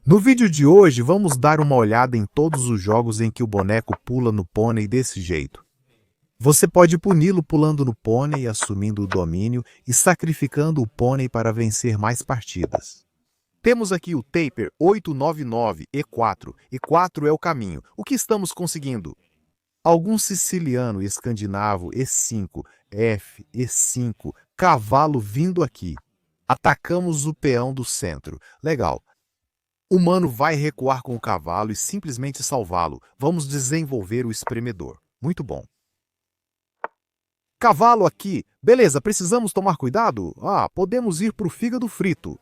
No vídeo de hoje, vamos dar uma olhada em todos os jogos em que o boneco pula no pônei desse jeito. Você pode puni-lo pulando no pônei, assumindo o domínio e sacrificando o pônei para vencer mais partidas. Temos aqui o Taper 899 E4. E4 é o caminho. O que estamos conseguindo? Algum siciliano e escandinavo E5, F, E5, cavalo vindo aqui. Atacamos o peão do centro. Legal. O humano vai recuar com o cavalo e simplesmente salvá-lo. Vamos desenvolver o espremedor. Muito bom. Cavalo aqui. Beleza, precisamos tomar cuidado? Podemos ir para o fígado frito.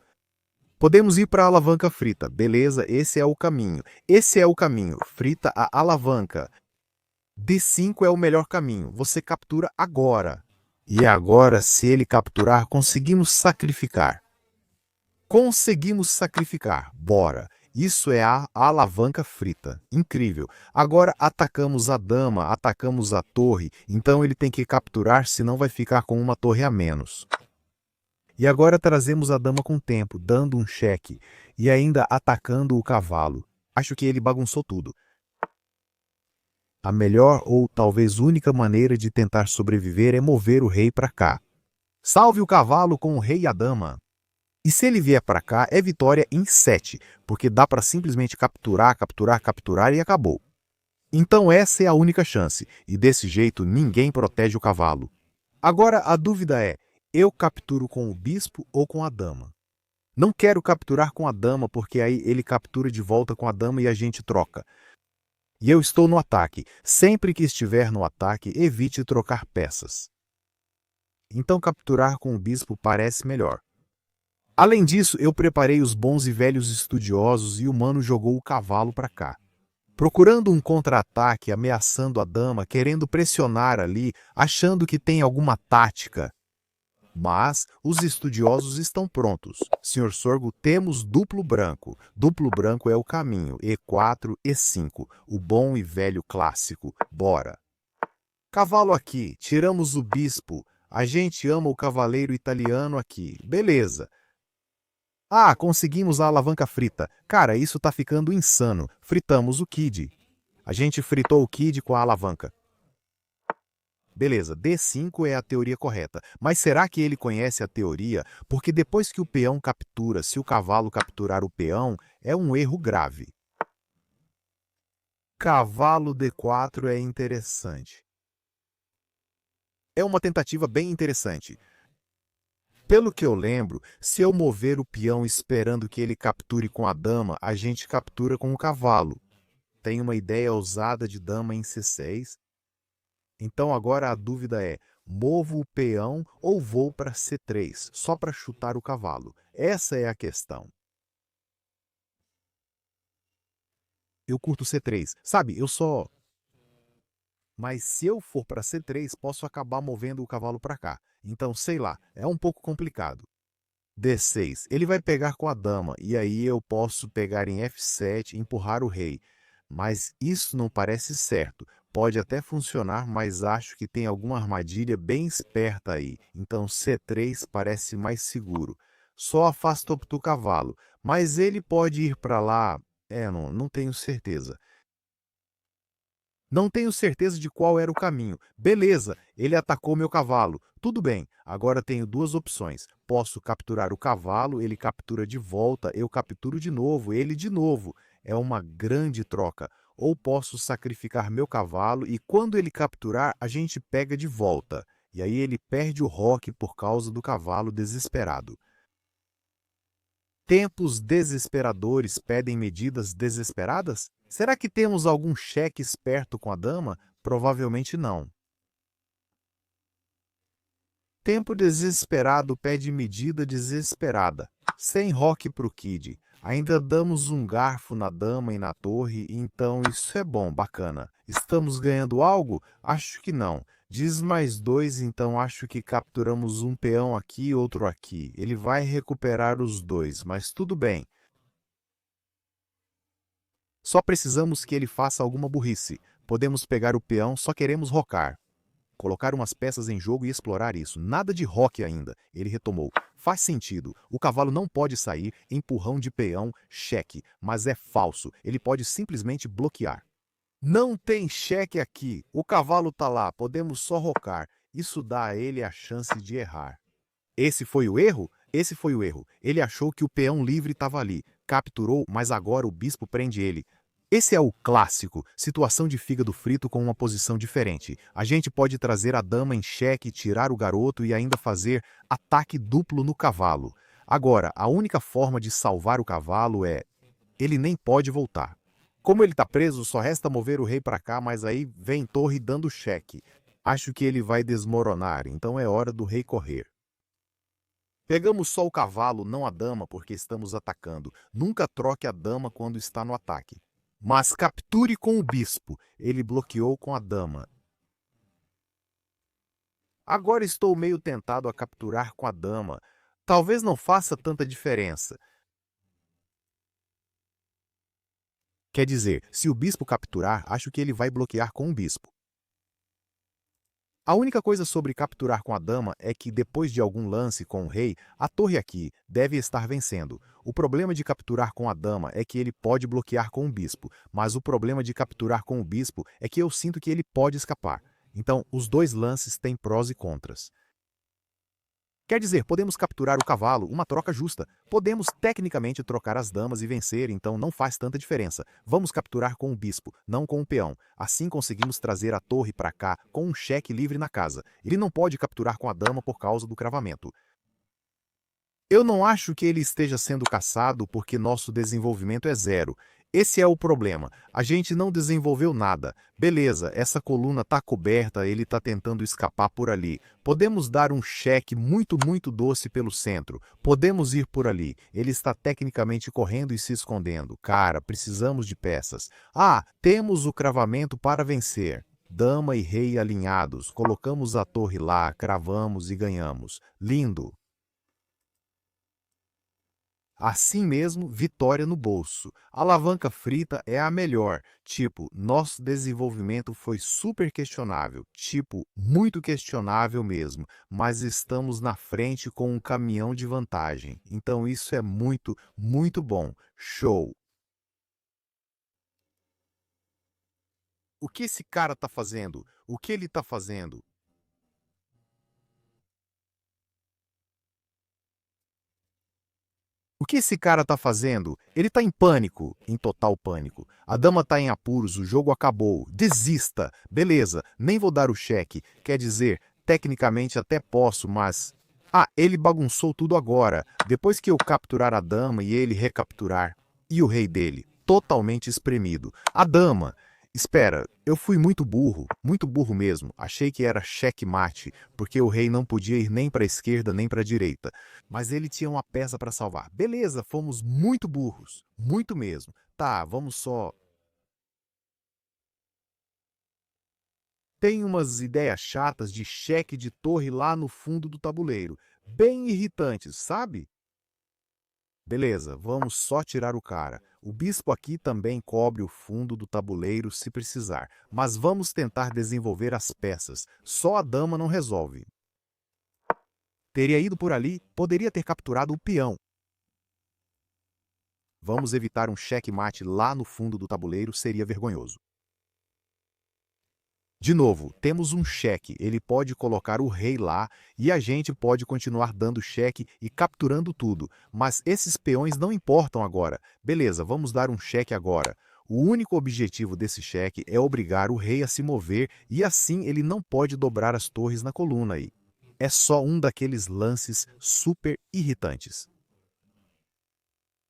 Podemos ir para a alavanca frita. Beleza, esse é o caminho. Esse é o caminho. Frita a alavanca. D5 é o melhor caminho. Você captura agora. E agora, se ele capturar, conseguimos sacrificar. Conseguimos sacrificar. Bora. Isso é a alavanca frita. Incrível. Agora atacamos a dama, atacamos a torre. Então ele tem que capturar, senão vai ficar com uma torre a menos. E agora trazemos a dama com tempo, dando um cheque. E ainda atacando o cavalo. Acho que ele bagunçou tudo. A melhor ou talvez única maneira de tentar sobreviver é mover o rei para cá. Salve o cavalo com o rei e a dama. E se ele vier para cá, é vitória em 7, porque dá para simplesmente capturar, capturar, capturar e acabou. Então essa é a única chance, e desse jeito ninguém protege o cavalo. Agora a dúvida é, eu capturo com o bispo ou com a dama? Não quero capturar com a dama, porque aí ele captura de volta com a dama e a gente troca. E eu estou no ataque. Sempre que estiver no ataque, evite trocar peças. Então capturar com o bispo parece melhor. Além disso, eu preparei os bons e velhos estudiosos e o humano jogou o cavalo para cá. Procurando um contra-ataque, ameaçando a dama, querendo pressionar ali, achando que tem alguma tática. Mas os estudiosos estão prontos. Sr. Sorgo, temos duplo branco. Duplo branco é o caminho. E4, E5. O bom e velho clássico. Bora. Cavalo aqui. Tiramos o bispo. A gente ama o cavaleiro italiano aqui. Beleza. Conseguimos a alavanca frita. Cara, isso tá ficando insano. Fritamos o Kid. A gente fritou o Kid com a alavanca. Beleza, D5 é a teoria correta. Mas será que ele conhece a teoria? Porque depois que o peão captura, se o cavalo capturar o peão, é um erro grave. Cavalo D4 é interessante. É uma tentativa bem interessante. Pelo que eu lembro, se eu mover o peão esperando que ele capture com a dama, a gente captura com o cavalo. Tem uma ideia ousada de dama em C6. Então agora a dúvida é, movo o peão ou vou para C3, só para chutar o cavalo? Essa é a questão. Eu curto C3. Sabe, eu só... Mas se eu for para C3, posso acabar movendo o cavalo para cá. Então, sei lá, é um pouco complicado. D6. Ele vai pegar com a dama, e aí eu posso pegar em F7 e empurrar o rei. Mas isso não parece certo. Pode até funcionar, mas acho que tem alguma armadilha bem esperta aí. Então C3 parece mais seguro. Só afasta o cavalo, mas ele pode ir para lá... não tenho certeza. Não tenho certeza de qual era o caminho. Beleza, ele atacou meu cavalo. Tudo bem, agora tenho duas opções. Posso capturar o cavalo, ele captura de volta, eu capturo de novo, ele de novo. É uma grande troca. Ou posso sacrificar meu cavalo e quando ele capturar, a gente pega de volta. E aí ele perde o roque por causa do cavalo desesperado. Tempos desesperadores pedem medidas desesperadas? Será que temos algum cheque esperto com a dama? Provavelmente não. Tempo desesperado pede medida desesperada. Sem roque pro Kid. Ainda damos um garfo na dama e na torre, então isso é bom, bacana. Estamos ganhando algo? Acho que não. Diz mais 2, então acho que capturamos um peão aqui e outro aqui. Ele vai recuperar os dois, mas tudo bem. Só precisamos que ele faça alguma burrice. Podemos pegar o peão, só queremos rocar. Colocar umas peças em jogo e explorar isso. Nada de roque ainda. Ele retomou. Faz sentido. O cavalo não pode sair, empurrão de peão, cheque. Mas é falso. Ele pode simplesmente bloquear. Não tem cheque aqui. O cavalo tá lá. Podemos só rocar. Isso dá a ele a chance de errar. Esse foi o erro? Esse foi o erro. Ele achou que o peão livre estava ali. Capturou, mas agora o bispo prende ele. Esse é o clássico, situação de fígado frito com uma posição diferente. A gente pode trazer a dama em xeque, tirar o garoto e ainda fazer ataque duplo no cavalo. Agora, a única forma de salvar o cavalo é... ele nem pode voltar. Como ele está preso, só resta mover o rei para cá, mas aí vem torre dando cheque. Acho que ele vai desmoronar, então é hora do rei correr. Pegamos só o cavalo, não a dama, porque estamos atacando. Nunca troque a dama quando está no ataque. Mas capture com o bispo. Ele bloqueou com a dama. Agora estou meio tentado a capturar com a dama. Talvez não faça tanta diferença. Quer dizer, se o bispo capturar, acho que ele vai bloquear com o bispo. A única coisa sobre capturar com a dama é que depois de algum lance com o rei, a torre aqui deve estar vencendo. O problema de capturar com a dama é que ele pode bloquear com o bispo, mas o problema de capturar com o bispo é que eu sinto que ele pode escapar. Então, os dois lances têm prós e contras. Quer dizer, podemos capturar o cavalo, uma troca justa. Podemos tecnicamente trocar as damas e vencer, então não faz tanta diferença. Vamos capturar com o bispo, não com o peão. Assim conseguimos trazer a torre para cá com um cheque livre na casa. Ele não pode capturar com a dama por causa do cravamento. Eu não acho que ele esteja sendo caçado porque nosso desenvolvimento é zero. Esse é o problema. A gente não desenvolveu nada. Beleza, essa coluna tá coberta, ele tá tentando escapar por ali. Podemos dar um cheque muito doce pelo centro. Podemos ir por ali. Ele está tecnicamente correndo e se escondendo. Cara, precisamos de peças. Ah, temos o cravamento para vencer. Dama e rei alinhados. Colocamos a torre lá, cravamos e ganhamos. Lindo. Assim mesmo, vitória no bolso. A alavanca frita é a melhor. Tipo, nosso desenvolvimento foi super questionável. Tipo, muito questionável mesmo. Mas estamos na frente com um caminhão de vantagem. Então isso é muito bom. Show! O que esse cara tá fazendo? O que ele tá fazendo? O que esse cara tá fazendo? Ele tá em pânico, em total pânico. A dama tá em apuros, o jogo acabou. Desista. Beleza, nem vou dar o cheque. Quer dizer, tecnicamente até posso, mas... Ah, ele bagunçou tudo agora. Depois que eu capturar a dama e ele recapturar. E o rei dele, totalmente espremido. A dama... Espera, eu fui muito burro mesmo. Achei que era cheque-mate, porque o rei não podia ir nem para a esquerda nem para a direita. Mas ele tinha uma peça para salvar. Beleza, fomos muito burros. Muito mesmo. Tá, vamos só... Tem umas ideias chatas de cheque de torre lá no fundo do tabuleiro. Bem irritantes, sabe? Beleza, vamos só tirar o cara. O bispo aqui também cobre o fundo do tabuleiro se precisar. Mas vamos tentar desenvolver as peças. Só a dama não resolve. Teria ido por ali, poderia ter capturado o peão. Vamos evitar um cheque-mate lá no fundo do tabuleiro, seria vergonhoso. De novo, temos um cheque. Ele pode colocar o rei lá e a gente pode continuar dando cheque e capturando tudo. Mas esses peões não importam agora. Beleza, vamos dar um cheque agora. O único objetivo desse cheque é obrigar o rei a se mover e assim ele não pode dobrar as torres na coluna aí. É só um daqueles lances super irritantes.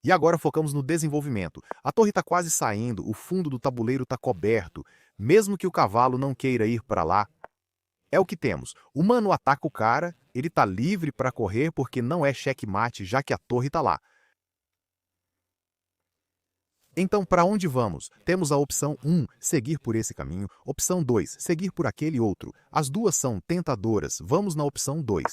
E agora focamos no desenvolvimento. A torre está quase saindo, o fundo do tabuleiro está coberto. Mesmo que o cavalo não queira ir para lá, é o que temos. O mano ataca o cara, ele está livre para correr porque não é checkmate, já que a torre está lá. Então, para onde vamos? Temos a opção 1, seguir por esse caminho. Opção 2, seguir por aquele outro. As duas são tentadoras. Vamos na opção 2.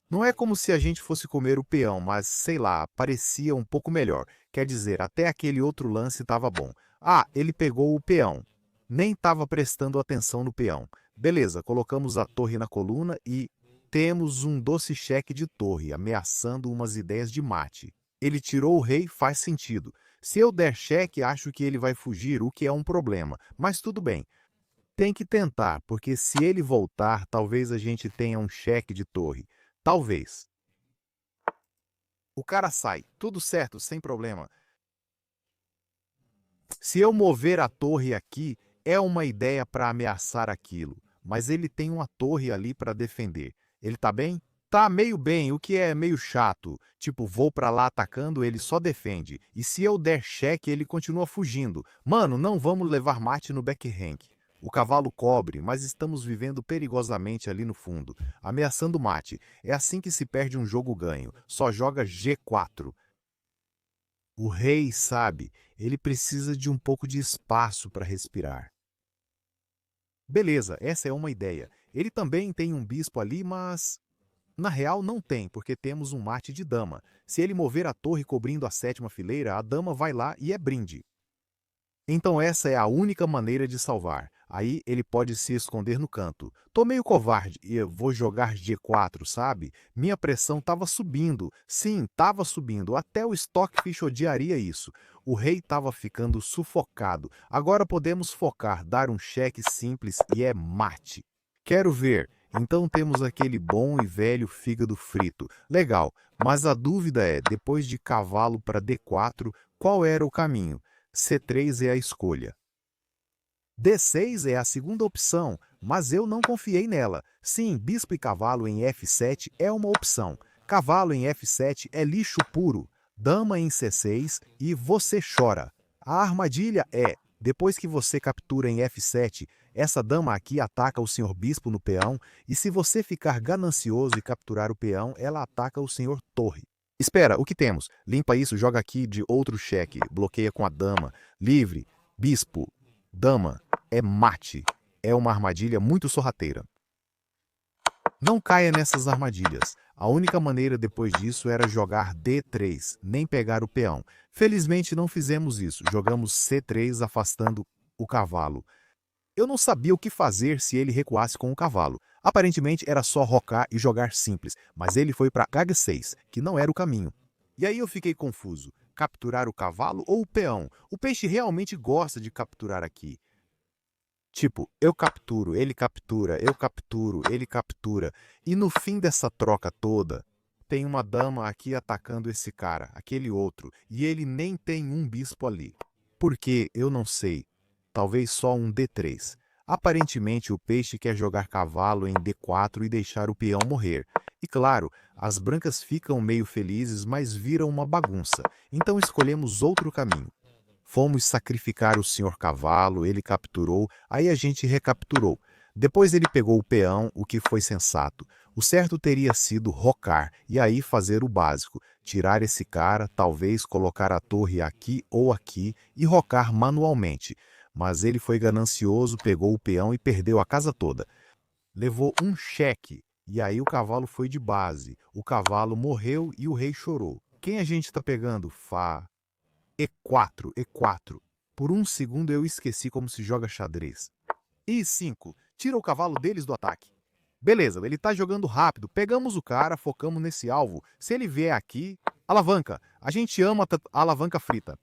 Não é como se a gente fosse comer o peão, mas, sei lá, parecia um pouco melhor. Quer dizer, até aquele outro lance estava bom. Ah, ele pegou o peão. Nem estava prestando atenção no peão. Beleza, colocamos a torre na coluna e temos um doce cheque de torre, ameaçando umas ideias de mate. Ele tirou o rei, faz sentido. Se eu der cheque, acho que ele vai fugir, o que é um problema. Mas tudo bem. Tem que tentar, porque se ele voltar, talvez a gente tenha um cheque de torre. Talvez. O cara sai, tudo certo, sem problema. Se eu mover a torre aqui, é uma ideia para ameaçar aquilo, mas ele tem uma torre ali para defender. Ele tá bem? Tá meio bem, o que é meio chato. Tipo, vou pra lá atacando, ele só defende. E se eu der cheque, ele continua fugindo. Mano, não vamos levar mate no backrank. O cavalo cobre, mas estamos vivendo perigosamente ali no fundo, ameaçando mate. É assim que se perde um jogo ganho. Só joga G4. O rei sabe, ele precisa de um pouco de espaço para respirar. Beleza, essa é uma ideia. Ele também tem um bispo ali, mas na real não tem, porque temos um mate de dama. Se ele mover a torre cobrindo a sétima fileira, a dama vai lá e é brinde. Então essa é a única maneira de salvar. Aí ele pode se esconder no canto. Tô meio covarde e eu vou jogar G4, sabe? Minha pressão tava subindo. Sim, tava subindo. Até o Stockfish odiaria isso. O rei tava ficando sufocado. Agora podemos focar, dar um cheque simples e é mate. Quero ver. Então temos aquele bom e velho fígado frito. Legal, mas a dúvida é, depois de cavalo para D4, qual era o caminho? C3 é a escolha. D6 é a segunda opção, mas eu não confiei nela. Sim, bispo e cavalo em F7 é uma opção. Cavalo em F7 é lixo puro. Dama em C6 e você chora. A armadilha é, depois que você captura em F7, essa dama aqui ataca o senhor bispo no peão, e se você ficar ganancioso e capturar o peão, ela ataca o senhor torre. Espera, o que temos? Limpa isso, joga aqui de outro cheque, bloqueia com a dama. Livre, bispo, dama, é mate. É uma armadilha muito sorrateira. Não caia nessas armadilhas. A única maneira depois disso era jogar D3, nem pegar o peão. Felizmente não fizemos isso, jogamos C3 afastando o cavalo. Eu não sabia o que fazer se ele recuasse com o cavalo. Aparentemente era só rocar e jogar simples, mas ele foi para H6, que não era o caminho. E aí eu fiquei confuso. Capturar o cavalo ou o peão? O peixe realmente gosta de capturar aqui. Tipo, eu capturo, ele captura, eu capturo, ele captura. E no fim dessa troca toda, tem uma dama aqui atacando esse cara, aquele outro, e ele nem tem um bispo ali. Por quê? Eu não sei. Talvez só um D3. Aparentemente o peixe quer jogar cavalo em D4 e deixar o peão morrer. E claro, as brancas ficam meio felizes, mas viram uma bagunça. Então escolhemos outro caminho. Fomos sacrificar o senhor cavalo, ele capturou, aí a gente recapturou. Depois ele pegou o peão, o que foi sensato. O certo teria sido rocar, e aí fazer o básico. Tirar esse cara, talvez colocar a torre aqui ou aqui e rocar manualmente. Mas ele foi ganancioso, pegou o peão e perdeu a casa toda. Levou um cheque, e aí o cavalo foi de base. O cavalo morreu e o rei chorou. Quem a gente está pegando? Fá. E4, E4. Por um segundo eu esqueci como se joga xadrez. I5. Tira o cavalo deles do ataque. Beleza, ele tá jogando rápido. Pegamos o cara, focamos nesse alvo. Se ele vier aqui, alavanca. A gente ama a alavanca frita.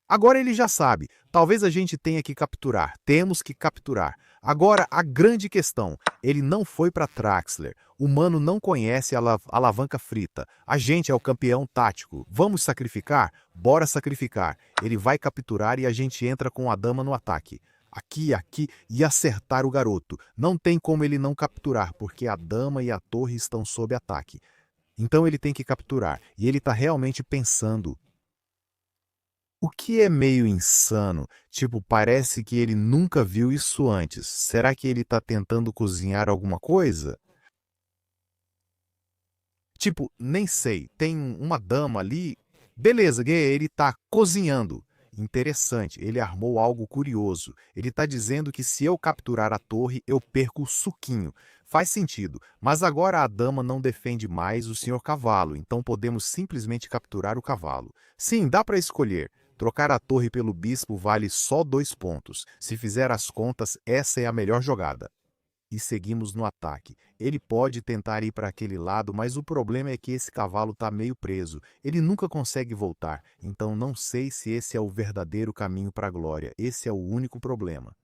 Agora ele já sabe. Talvez a gente tenha que capturar. Temos que capturar. Agora, a grande questão. Ele não foi para Traxler. O mano não conhece a alavanca frita. A gente é o campeão tático. Vamos sacrificar? Bora sacrificar. Ele vai capturar e a gente entra com a dama no ataque. Aqui, aqui e acertar o garoto. Não tem como ele não capturar, porque a dama e a torre estão sob ataque. Então ele tem que capturar. E ele está realmente pensando. O que é meio insano, tipo, parece que ele nunca viu isso antes. Será que ele tá tentando cozinhar alguma coisa? Tipo, nem sei, tem uma dama ali. Beleza, ele tá cozinhando. Interessante, ele armou algo curioso. Ele tá dizendo que se eu capturar a torre, eu perco o suquinho. Faz sentido, mas agora a dama não defende mais o senhor cavalo, então podemos simplesmente capturar o cavalo. Sim, dá para escolher. Trocar a torre pelo bispo vale só 2 pontos. Se fizer as contas, essa é a melhor jogada. e seguimos no ataque. Ele pode tentar ir para aquele lado, mas o problema é que esse cavalo está meio preso. Ele nunca consegue voltar, então não sei se esse é o verdadeiro caminho para a glória. Esse é o único problema.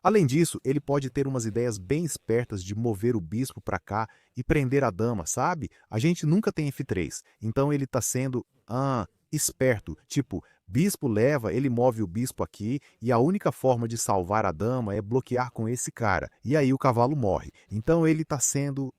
Além disso, ele pode ter umas ideias bem espertas de mover o bispo para cá e prender a dama, sabe? A gente nunca tem F3, então ele está sendo, esperto. Tipo, bispo leva, ele move o bispo aqui e a única forma de salvar a dama é bloquear com esse cara. E aí o cavalo morre. Então ele está sendo...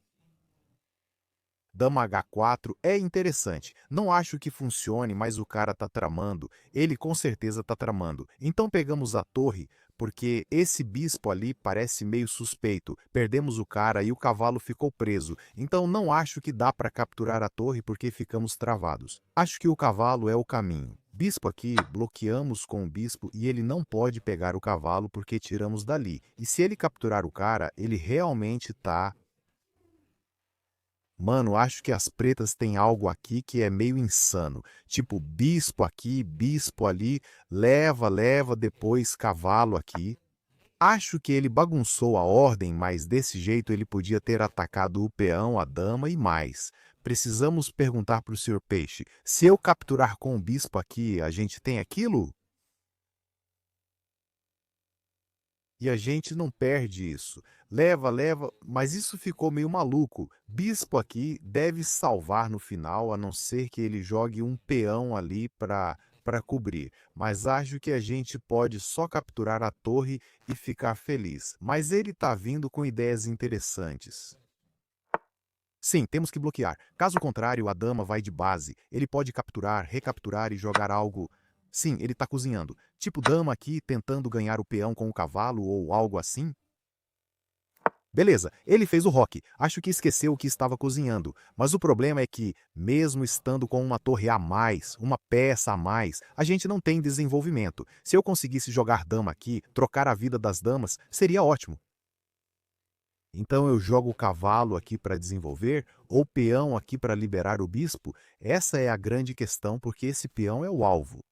Dama H4 é interessante. Não acho que funcione, mas o cara tá tramando. Ele com certeza tá tramando. Então pegamos a torre, porque esse bispo ali parece meio suspeito. Perdemos o cara e o cavalo ficou preso. Então não acho que dá para capturar a torre porque ficamos travados. Acho que o cavalo é o caminho. Bispo aqui, bloqueamos com o bispo e ele não pode pegar o cavalo porque tiramos dali. E se ele capturar o cara, ele realmente tá... Mano, acho que as pretas têm algo aqui que é meio insano. Tipo, bispo aqui, bispo ali, leva, leva, depois cavalo aqui. Acho que ele bagunçou a ordem, mas desse jeito ele podia ter atacado o peão, a dama e mais. Precisamos perguntar para o Sr. Peixe, se eu capturar com o bispo aqui, a gente tem aquilo? E a gente não perde isso. Leva, leva, mas isso ficou meio maluco. Bispo aqui deve salvar no final, a não ser que ele jogue um peão ali para cobrir. Mas acho que a gente pode só capturar a torre e ficar feliz. Mas ele tá vindo com ideias interessantes. Sim, temos que bloquear. Caso contrário, a dama vai de base. Ele pode capturar, recapturar e jogar algo. Sim, ele tá cozinhando. Tipo dama aqui tentando ganhar o peão com o cavalo ou algo assim? Beleza, ele fez o roque. Acho que esqueceu o que estava cozinhando. Mas o problema é que, mesmo estando com uma torre a mais, uma peça a mais, a gente não tem desenvolvimento. Se eu conseguisse jogar dama aqui, trocar a vida das damas, seria ótimo. Então eu jogo o cavalo aqui para desenvolver, ou peão aqui para liberar o bispo? Essa é a grande questão, porque esse peão é o alvo.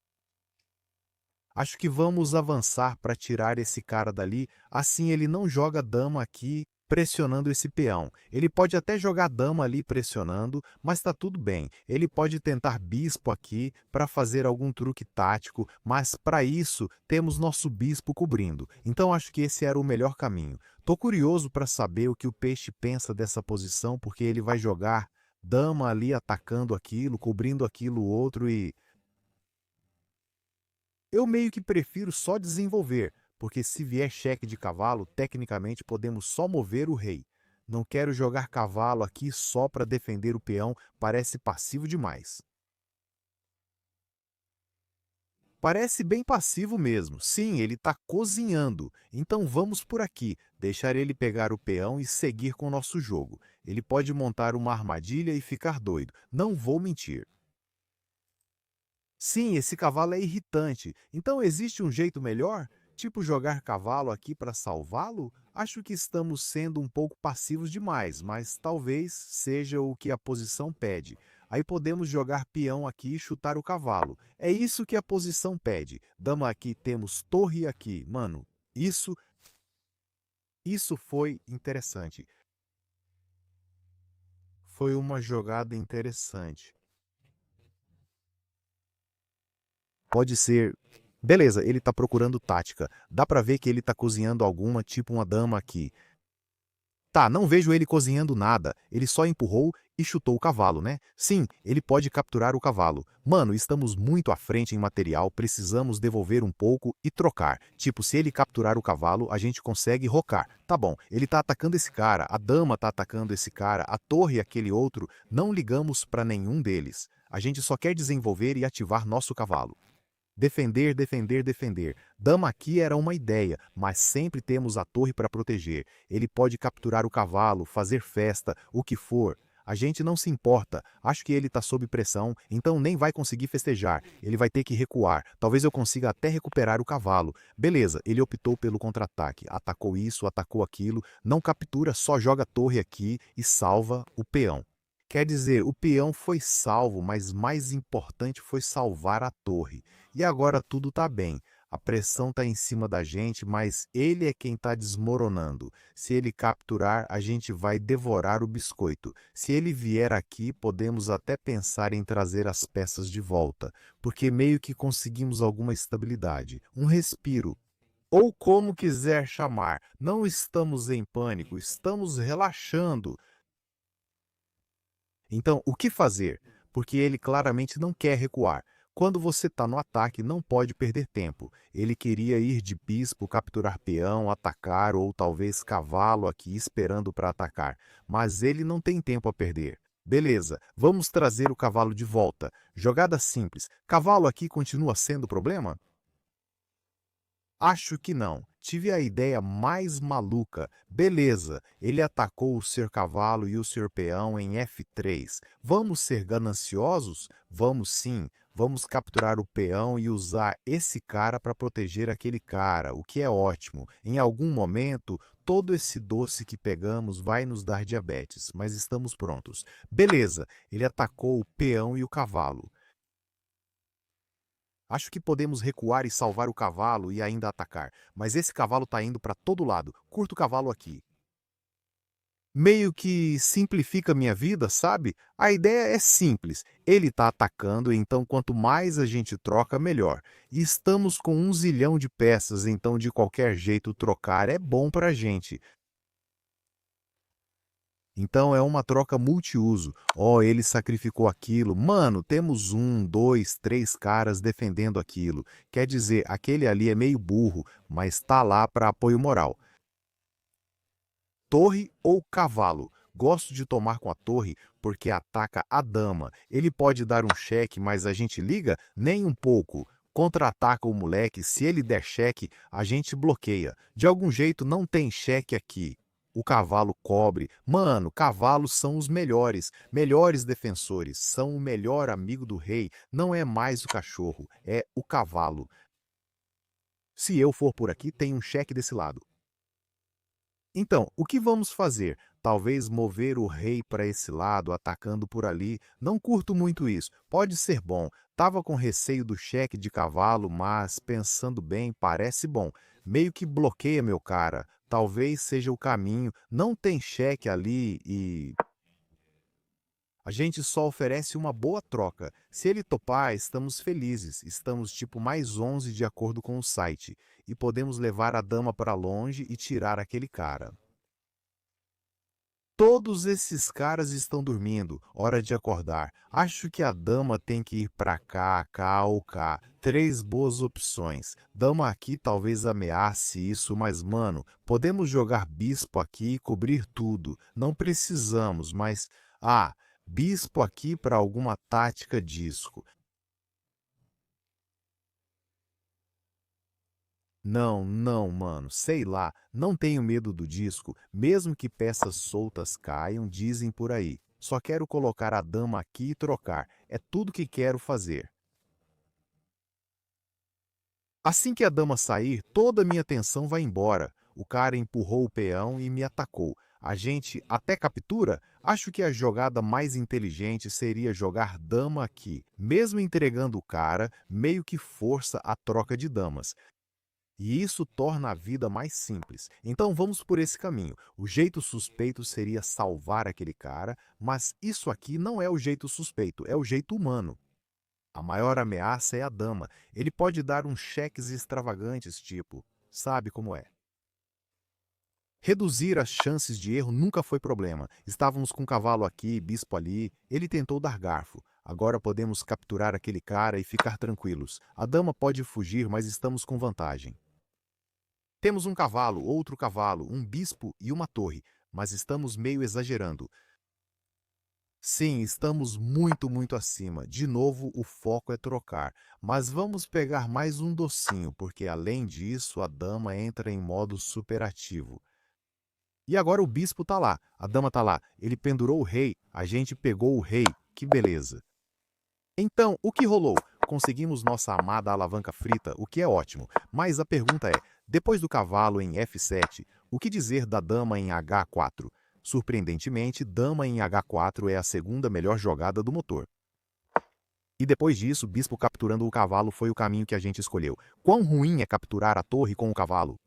Acho que vamos avançar para tirar esse cara dali, assim ele não joga dama aqui pressionando esse peão. Ele pode até jogar dama ali pressionando, mas está tudo bem. Ele pode tentar bispo aqui para fazer algum truque tático, mas para isso temos nosso bispo cobrindo. Então acho que esse era o melhor caminho. Tô curioso para saber o que o peixe pensa dessa posição, porque ele vai jogar dama ali atacando aquilo, cobrindo aquilo outro e... Eu meio que prefiro só desenvolver, porque se vier cheque de cavalo, tecnicamente podemos só mover o rei. Não quero jogar cavalo aqui só para defender o peão, parece passivo demais. Parece bem passivo mesmo. Sim, ele está cozinhando. Então vamos por aqui, deixar ele pegar o peão e seguir com o nosso jogo. Ele pode montar uma armadilha e ficar doido. Não vou mentir. Sim, esse cavalo é irritante. Então existe um jeito melhor? Tipo jogar cavalo aqui para salvá-lo? Acho que estamos sendo um pouco passivos demais, mas talvez seja o que a posição pede. Aí podemos jogar peão aqui e chutar o cavalo. É isso que a posição pede. Dama aqui, temos torre aqui. Mano, isso foi interessante. Foi uma jogada interessante. Pode ser. Beleza, ele tá procurando tática. Dá pra ver que ele tá cozinhando alguma, tipo uma dama aqui. Tá, não vejo ele cozinhando nada. Ele só empurrou e chutou o cavalo, né? Sim, ele pode capturar o cavalo. Mano, estamos muito à frente em material, precisamos devolver um pouco e trocar. Tipo, se ele capturar o cavalo, a gente consegue rocar. Tá bom, ele tá atacando esse cara, a dama tá atacando esse cara, a torre e aquele outro. Não ligamos pra nenhum deles. A gente só quer desenvolver e ativar nosso cavalo. Defender, defender, defender. Dama aqui era uma ideia, mas sempre temos a torre para proteger. Ele pode capturar o cavalo, fazer festa, o que for. A gente não se importa. Acho que ele está sob pressão, então nem vai conseguir festejar. Ele vai ter que recuar. Talvez eu consiga até recuperar o cavalo. Beleza, ele optou pelo contra-ataque. Atacou isso, atacou aquilo. Não captura, só joga a torre aqui e salva o peão. Quer dizer, o peão foi salvo, mas mais importante foi salvar a torre. E agora tudo está bem. A pressão está em cima da gente, mas ele é quem está desmoronando. Se ele capturar, a gente vai devorar o biscoito. Se ele vier aqui, podemos até pensar em trazer as peças de volta, porque meio que conseguimos alguma estabilidade, um respiro. Ou como quiser chamar, não estamos em pânico, estamos relaxando. Então, o que fazer? Porque ele claramente não quer recuar. Quando você está no ataque, não pode perder tempo. Ele queria ir de bispo, capturar peão, atacar ou talvez cavalo aqui esperando para atacar. Mas ele não tem tempo a perder. Beleza, vamos trazer o cavalo de volta. Jogada simples. Cavalo aqui continua sendo problema? Acho que não. Tive a ideia mais maluca. Beleza, ele atacou o Sr. Cavalo e o Sr. Peão em F3. Vamos ser gananciosos? Vamos sim. Vamos capturar o peão e usar esse cara para proteger aquele cara, o que é ótimo. Em algum momento, todo esse doce que pegamos vai nos dar diabetes, mas estamos prontos. Beleza, ele atacou o peão e o cavalo. Acho que podemos recuar e salvar o cavalo e ainda atacar, mas esse cavalo está indo para todo lado. Curto o cavalo aqui. Meio que simplifica minha vida, sabe? A ideia é simples. Ele está atacando, então quanto mais a gente troca, melhor. E estamos com 1 zilhão de peças, então de qualquer jeito trocar é bom para a gente. Então é uma troca multiuso. Ó, ele sacrificou aquilo. Mano, temos 1, 2, 3 caras defendendo aquilo. Quer dizer, aquele ali é meio burro, mas tá lá para apoio moral. Torre ou cavalo? Gosto de tomar com a torre porque ataca a dama. Ele pode dar um cheque, mas a gente liga? Nem um pouco. Contra-ataca o moleque, se ele der cheque, a gente bloqueia. De algum jeito não tem cheque aqui. O cavalo cobre. Mano, cavalos são os melhores, melhores defensores, são o melhor amigo do rei. Não é mais o cachorro, é o cavalo. Se eu for por aqui, tem um cheque desse lado. Então, o que vamos fazer? Talvez mover o rei para esse lado, atacando por ali. Não curto muito isso. Pode ser bom. Tava com receio do cheque de cavalo, mas pensando bem, parece bom. Meio que bloqueia meu cara. Talvez seja o caminho. Não tem cheque ali e a gente só oferece uma boa troca. Se ele topar, estamos felizes. Estamos tipo mais 11 de acordo com o site. E podemos levar a dama para longe e tirar aquele cara. Todos esses caras estão dormindo. Hora de acordar. Acho que a dama tem que ir para cá, cá ou cá. 3 boas opções. Dama aqui talvez ameace isso, mas mano, podemos jogar bispo aqui e cobrir tudo. Não precisamos, mas... Ah, bispo aqui para alguma tática disco. Não, não, mano, sei lá, não tenho medo do disco, mesmo que peças soltas caiam, dizem por aí. Só quero colocar a dama aqui e trocar, é tudo que quero fazer. Assim que a dama sair, toda a minha atenção vai embora. O cara empurrou o peão e me atacou. A gente até captura? Acho que a jogada mais inteligente seria jogar dama aqui. Mesmo entregando o cara, meio que força a troca de damas. E isso torna a vida mais simples. Então vamos por esse caminho. O jeito suspeito seria salvar aquele cara, mas isso aqui não é o jeito suspeito, é o jeito humano. A maior ameaça é a dama. Ele pode dar uns cheques extravagantes, tipo, sabe como é. Reduzir as chances de erro nunca foi problema. Estávamos com cavalo aqui, bispo ali. Ele tentou dar garfo. Agora podemos capturar aquele cara e ficar tranquilos. A dama pode fugir, mas estamos com vantagem. Temos um cavalo, outro cavalo, um bispo e uma torre, mas estamos meio exagerando. Sim, estamos muito acima. De novo, o foco é trocar. Mas vamos pegar mais um docinho, porque além disso, a dama entra em modo superativo. E agora o bispo tá lá, a dama tá lá. Ele pendurou o rei, a gente pegou o rei. Que beleza. Então, o que rolou? Conseguimos nossa amada alavanca frita, o que é ótimo. Mas a pergunta é, depois do cavalo em F7, o que dizer da dama em H4? Surpreendentemente, dama em H4 é a segunda melhor jogada do motor. E depois disso, bispo capturando o cavalo foi o caminho que a gente escolheu. Quão ruim é capturar a torre com o cavalo?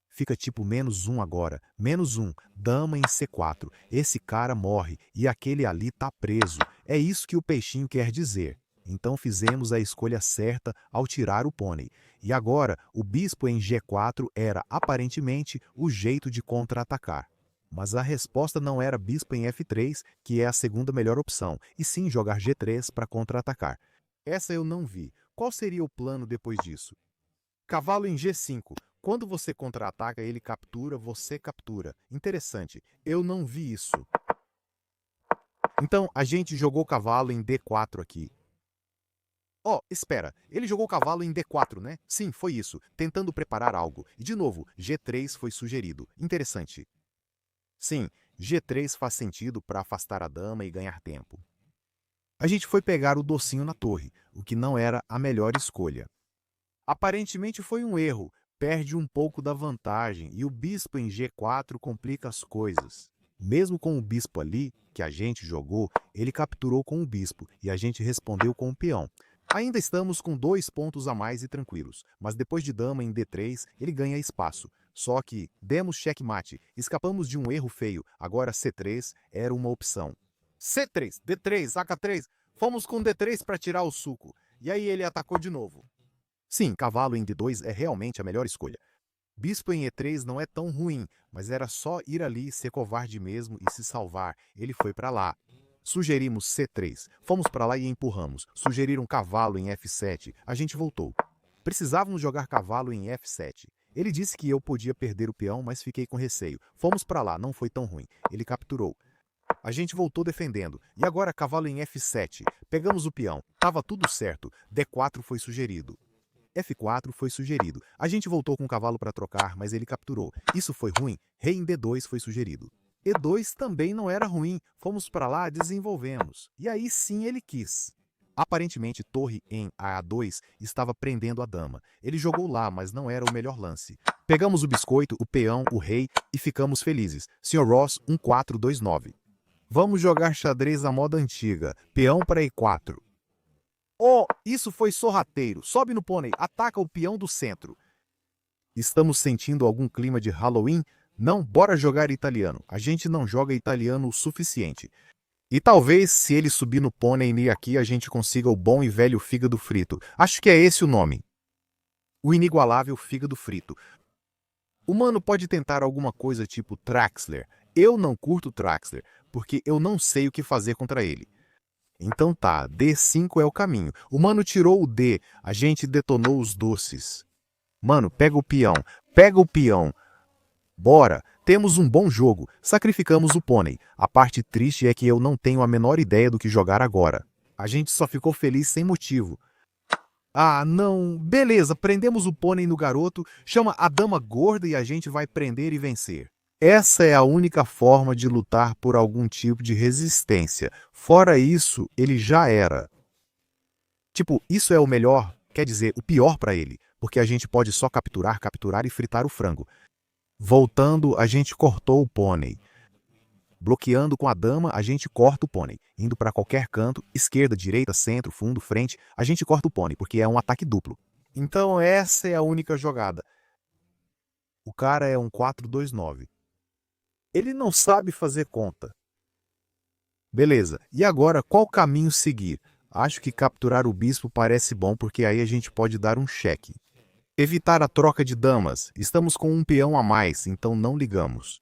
Fica tipo -1 agora. -1. Dama em C4. Esse cara morre e aquele ali tá preso. É isso que o peixinho quer dizer. Então fizemos a escolha certa ao tirar o pônei. E agora, o bispo em G4 era, aparentemente, o jeito de contra-atacar. Mas a resposta não era bispo em F3, que é a segunda melhor opção, e sim jogar G3 para contra-atacar. Essa eu não vi. Qual seria o plano depois disso? Cavalo em G5. Quando você contra-ataca, ele captura, você captura. Interessante, eu não vi isso. Então, a gente jogou o cavalo em D4 aqui. Oh, espera, ele jogou o cavalo em D4, né? Sim, foi isso, tentando preparar algo. E de novo, G3 foi sugerido. Interessante. Sim, G3 faz sentido para afastar a dama e ganhar tempo. A gente foi pegar o docinho na torre, o que não era a melhor escolha. Aparentemente foi um erro, perde um pouco da vantagem e o bispo em G4 complica as coisas. Mesmo com o bispo ali, que a gente jogou, ele capturou com o bispo e a gente respondeu com o peão. Ainda estamos com 2 pontos a mais e tranquilos, mas depois de dama em D3, ele ganha espaço. Só que demos checkmate, escapamos de um erro feio, agora C3 era uma opção. C3, D3, H3, fomos com D3 para tirar o suco, e aí ele atacou de novo. Sim, cavalo em D2 é realmente a melhor escolha. Bispo em E3 não é tão ruim, mas era só ir ali, ser covarde mesmo e se salvar. Ele foi para lá. Sugerimos C3. Fomos para lá e empurramos. Sugeriram cavalo em F7. A gente voltou. Precisávamos jogar cavalo em F7. Ele disse que eu podia perder o peão, mas fiquei com receio. Fomos para lá, não foi tão ruim. Ele capturou. A gente voltou defendendo. E agora cavalo em F7. Pegamos o peão. Tava tudo certo. D4 foi sugerido. F4 foi sugerido. A gente voltou com o cavalo para trocar, mas ele capturou. Isso foi ruim. Rei em D2 foi sugerido. E2 também não era ruim. Fomos para lá, desenvolvemos. E aí sim ele quis. Aparentemente, torre em A2 estava prendendo a dama. Ele jogou lá, mas não era o melhor lance. Pegamos o biscoito, o peão, o rei e ficamos felizes. Sr. Ross, 1429. Vamos jogar xadrez à moda antiga. Peão para E4. Oh, isso foi sorrateiro. Sobe no pônei, ataca o peão do centro. Estamos sentindo algum clima de Halloween? Não, bora jogar italiano. A gente não joga italiano o suficiente. E talvez, se ele subir no pônei e aqui, a gente consiga o bom e velho fígado frito. Acho que é esse o nome. O inigualável fígado frito. O mano pode tentar alguma coisa tipo Traxler. Eu não curto Traxler, porque eu não sei o que fazer contra ele. Então tá, D5 é o caminho. O mano tirou o D, a gente detonou os doces. Mano, pega o peão, pega o peão. Bora, temos um bom jogo, sacrificamos o pônei. A parte triste é que eu não tenho a menor ideia do que jogar agora. A gente só ficou feliz sem motivo. Ah, não, beleza, prendemos o pônei no garoto, chama a dama gorda e a gente vai prender e vencer. Essa é a única forma de lutar por algum tipo de resistência. Fora isso, ele já era. Tipo, isso é o melhor, quer dizer, o pior para ele, porque a gente pode só capturar, capturar e fritar o frango. Voltando, a gente cortou o pônei. Bloqueando com a dama, a gente corta o pônei. Indo para qualquer canto, esquerda, direita, centro, fundo, frente, a gente corta o pônei, porque é um ataque duplo. Então essa é a única jogada. O cara é um 4-2-9. Ele não sabe fazer conta. Beleza, e agora qual caminho seguir? Acho que capturar o bispo parece bom porque aí a gente pode dar um cheque. Evitar a troca de damas. Estamos com um peão a mais, então não ligamos.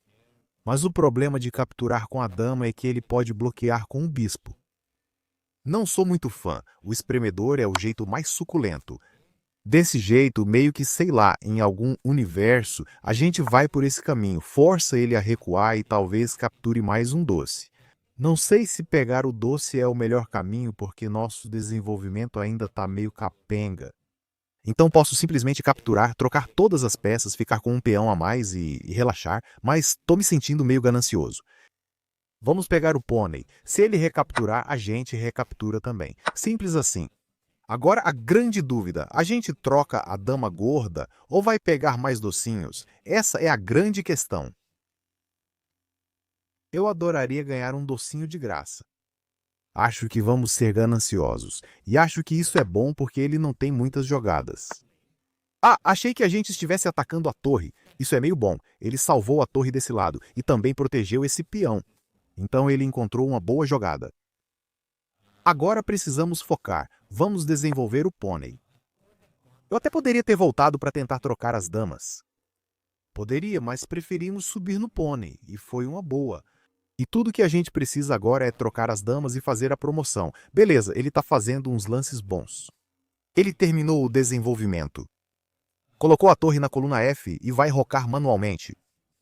Mas o problema de capturar com a dama é que ele pode bloquear com o bispo. Não sou muito fã, o espremedor é o jeito mais suculento. Desse jeito, meio que sei lá, em algum universo, a gente vai por esse caminho, força ele a recuar e talvez capture mais um doce. Não sei se pegar o doce é o melhor caminho porque nosso desenvolvimento ainda tá meio capenga. Então posso simplesmente capturar, trocar todas as peças, ficar com um peão a mais e relaxar, mas tô me sentindo meio ganancioso. Vamos pegar o pônei. Se ele recapturar, a gente recaptura também. Simples assim. Agora a grande dúvida, a gente troca a dama gorda ou vai pegar mais docinhos? Essa é a grande questão. Eu adoraria ganhar um docinho de graça. Acho que vamos ser gananciosos. E acho que isso é bom porque ele não tem muitas jogadas. Ah, achei que a gente estivesse atacando a torre. Isso é meio bom. Ele salvou a torre desse lado e também protegeu esse peão. Então ele encontrou uma boa jogada. Agora precisamos focar. Vamos desenvolver o pônei. Eu até poderia ter voltado para tentar trocar as damas. Poderia, mas preferimos subir no pônei, e foi uma boa. E tudo que a gente precisa agora é trocar as damas e fazer a promoção. Beleza, ele está fazendo uns lances bons. Ele terminou o desenvolvimento. Colocou a torre na coluna F e vai rocar manualmente.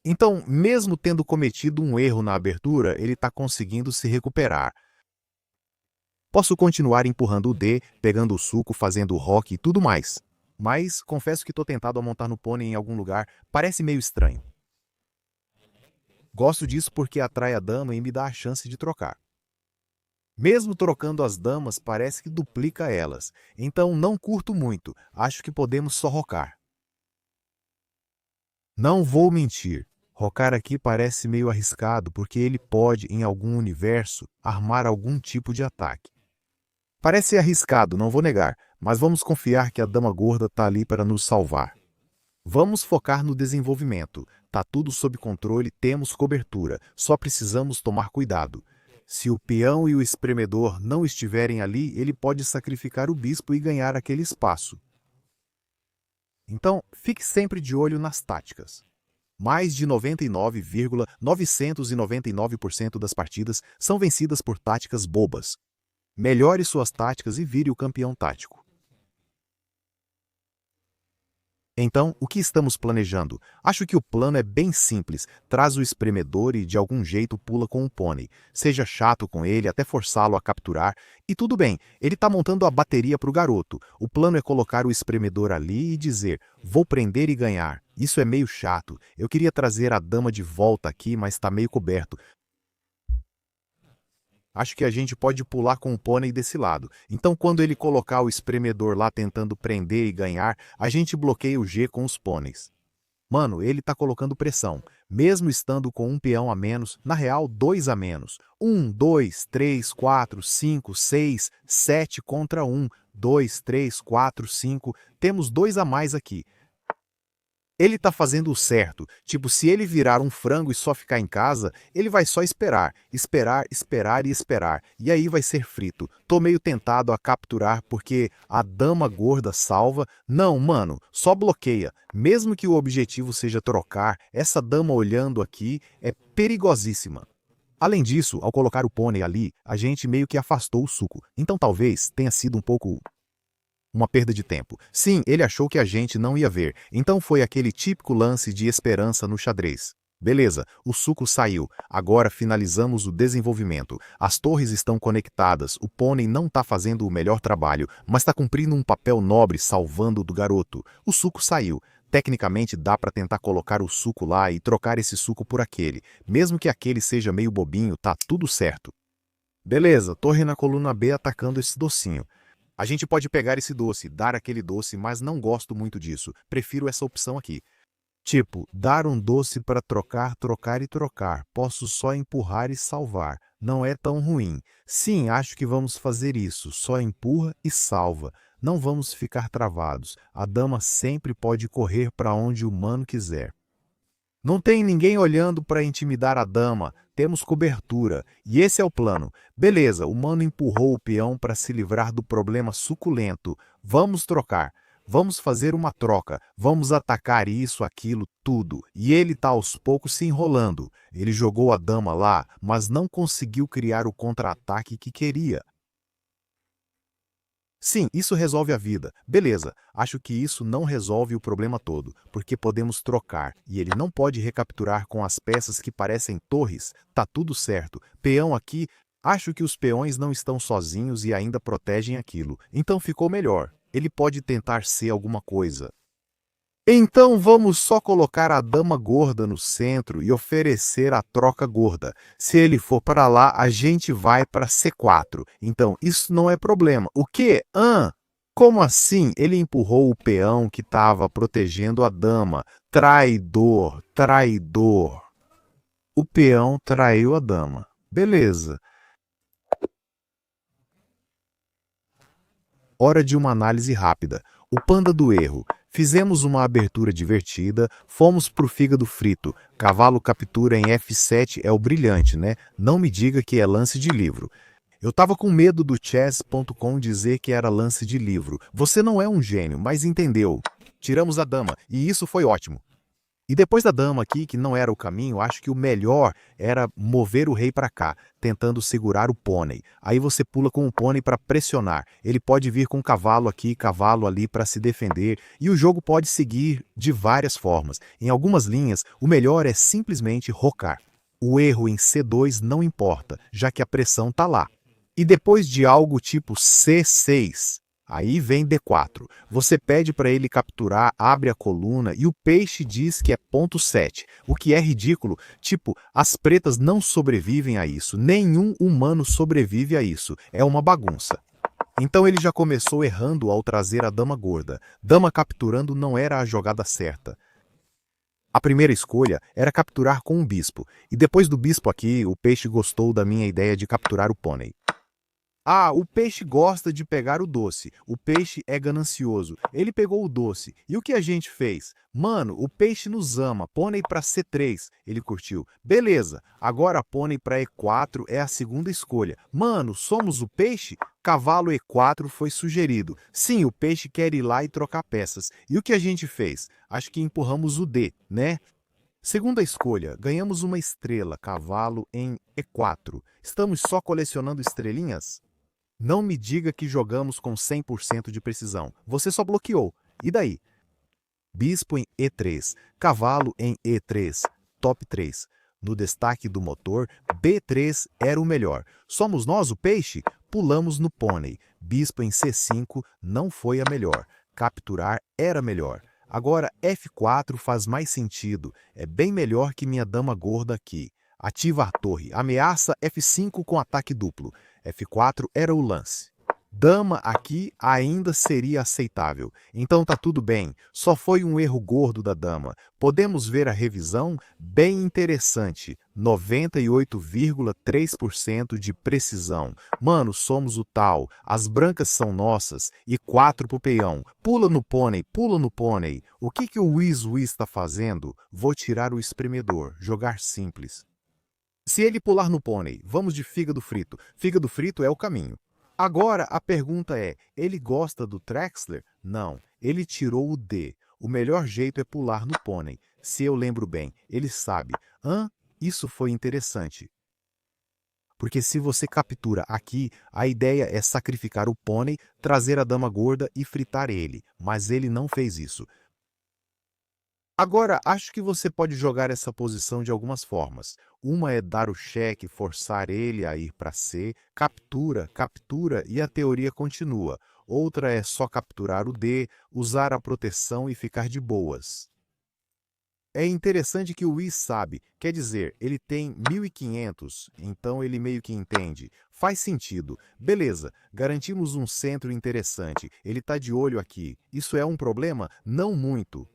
Então, mesmo tendo cometido um erro na abertura, ele está conseguindo se recuperar. Posso continuar empurrando o D, pegando o suco, fazendo o rock e tudo mais. Mas confesso que estou tentado a montar no pônei em algum lugar, parece meio estranho. Gosto disso porque atrai a dama e me dá a chance de trocar. Mesmo trocando as damas, parece que duplica elas, então não curto muito, acho que podemos só rocar. Não vou mentir, rocar aqui parece meio arriscado porque ele pode, em algum universo, armar algum tipo de ataque. Parece arriscado, não vou negar, mas vamos confiar que a dama gorda está ali para nos salvar. Vamos focar no desenvolvimento. Tá tudo sob controle, temos cobertura, só precisamos tomar cuidado. Se o peão e o espremedor não estiverem ali, ele pode sacrificar o bispo e ganhar aquele espaço. Então, fique sempre de olho nas táticas. Mais de 99,999% das partidas são vencidas por táticas bobas. Melhore suas táticas e vire o campeão tático. Então, o que estamos planejando? Acho que o plano é bem simples. Traz o espremedor e de algum jeito pula com o pônei. Seja chato com ele até forçá-lo a capturar. E tudo bem, ele está montando a bateria para o garoto. O plano é colocar o espremedor ali e dizer, vou prender e ganhar. Isso é meio chato. Eu queria trazer a dama de volta aqui, mas está meio coberto. Acho que a gente pode pular com o pônei desse lado. Então, quando ele colocar o espremedor lá tentando prender e ganhar, a gente bloqueia o G com os pôneis. Mano, ele tá colocando pressão. Mesmo estando com um peão a menos, na real, dois a menos. 1, 2, 3, 4, 5, 6, 7 contra 1. 2, 3, 4, 5. Temos dois a mais aqui. Ele tá fazendo o certo. Tipo, se ele virar um frango e só ficar em casa, ele vai só esperar, esperar, esperar e esperar. E aí vai ser frito. Tô meio tentado a capturar porque a dama gorda salva. Não, mano, só bloqueia. Mesmo que o objetivo seja trocar, essa dama olhando aqui é perigosíssima. Além disso, ao colocar o pônei ali, a gente meio que afastou o suco. Então talvez tenha sido um pouco uma perda de tempo. Sim, ele achou que a gente não ia ver, então foi aquele típico lance de esperança no xadrez. Beleza, o suco saiu. Agora finalizamos o desenvolvimento. As torres estão conectadas, o pônei não está fazendo o melhor trabalho, mas está cumprindo um papel nobre salvando do garoto. O suco saiu. Tecnicamente dá para tentar colocar o suco lá e trocar esse suco por aquele. Mesmo que aquele seja meio bobinho, tá tudo certo. Beleza, torre na coluna B atacando esse docinho. A gente pode pegar esse doce, dar aquele doce, mas não gosto muito disso. Prefiro essa opção aqui. Tipo, dar um doce para trocar, trocar e trocar. Posso só empurrar e salvar. Não é tão ruim. Sim, acho que vamos fazer isso. Só empurra e salva. Não vamos ficar travados. A dama sempre pode correr para onde o mano quiser. Não tem ninguém olhando para intimidar a dama, temos cobertura, e esse é o plano. Beleza, o mano empurrou o peão para se livrar do problema suculento. Vamos trocar, vamos fazer uma troca, vamos atacar isso, aquilo, tudo. E ele tá aos poucos se enrolando. Ele jogou a dama lá, mas não conseguiu criar o contra-ataque que queria. Sim, isso resolve a vida. Beleza, acho que isso não resolve o problema todo, porque podemos trocar, e ele não pode recapturar com as peças que parecem torres. Tá tudo certo. Peão aqui, acho que os peões não estão sozinhos e ainda protegem aquilo. Então ficou melhor. Ele pode tentar ser alguma coisa. Então vamos só colocar a dama gorda no centro e oferecer a troca gorda. Se ele for para lá, a gente vai para C4. Então isso não é problema. O quê? Como assim? Ele empurrou o peão que estava protegendo a dama. Traidor, traidor. O peão traiu a dama. Beleza. Hora de uma análise rápida. O panda do erro. Fizemos uma abertura divertida, fomos pro fígado frito. Cavalo captura em F7 é o brilhante, né? Não me diga que é lance de livro. Eu tava com medo do chess.com dizer que era lance de livro. Você não é um gênio, mas entendeu. Tiramos a dama, e isso foi ótimo. E depois da dama aqui, que não era o caminho, acho que o melhor era mover o rei para cá, tentando segurar o pônei. Aí você pula com o pônei para pressionar. Ele pode vir com o cavalo aqui, cavalo ali para se defender, e o jogo pode seguir de várias formas. Em algumas linhas, o melhor é simplesmente rocar. O erro em C2 não importa, já que a pressão está lá. E depois de algo tipo C6, aí vem D4. Você pede para ele capturar, abre a coluna e o peixe diz que é ponto 7, o que é ridículo. Tipo, as pretas não sobrevivem a isso, nenhum humano sobrevive a isso. É uma bagunça. Então ele já começou errando ao trazer a dama gorda. Dama capturando não era a jogada certa. A primeira escolha era capturar com um bispo, e depois do bispo aqui, o peixe gostou da minha ideia de capturar o pônei. Ah, o peixe gosta de pegar o doce. O peixe é ganancioso. Ele pegou o doce. E o que a gente fez? Mano, o peixe nos ama. Pônei para C3. Ele curtiu. Beleza. Agora pônei para E4 é a segunda escolha. Mano, somos o peixe? Cavalo E4 foi sugerido. Sim, o peixe quer ir lá e trocar peças. E o que a gente fez? Acho que empurramos o D, né? Segunda escolha, ganhamos uma estrela, cavalo em E4. Estamos só colecionando estrelinhas? Não me diga que jogamos com 100% de precisão. Você só bloqueou. E daí? Bispo em E3, cavalo em E3, top 3. No destaque do motor, B3 era o melhor. Somos nós o peixe? Pulamos no pônei. Bispo em C5 não foi a melhor. Capturar era melhor. Agora F4 faz mais sentido. É bem melhor que minha dama gorda aqui. Ativa a torre. Ameaça F5 com ataque duplo. F4 era o lance. Dama aqui ainda seria aceitável. Então tá tudo bem. Só foi um erro gordo da dama. Podemos ver a revisão? Bem interessante. 98,3% de precisão. Mano, somos o tal. As brancas são nossas. E 4 pro peão. Pula no pônei, pula no pônei. O que o Wiz está fazendo? Vou tirar o espremedor. Jogar simples. Se ele pular no pônei, vamos de fígado frito. Fígado frito é o caminho. Agora a pergunta é, ele gosta do Trexler? Não, ele tirou o D. O melhor jeito é pular no pônei. Se eu lembro bem, ele sabe. Isso foi interessante. Porque se você captura aqui, a ideia é sacrificar o pônei, trazer a dama gorda e fritar ele. Mas ele não fez isso. Agora, acho que você pode jogar essa posição de algumas formas. Uma é dar o cheque, forçar ele a ir para C, captura, captura e a teoria continua. Outra é só capturar o D, usar a proteção e ficar de boas. É interessante que o Whis sabe, quer dizer, ele tem 1500, então ele meio que entende. Faz sentido. Beleza, garantimos um centro interessante, ele está de olho aqui. Isso é um problema? Não muito.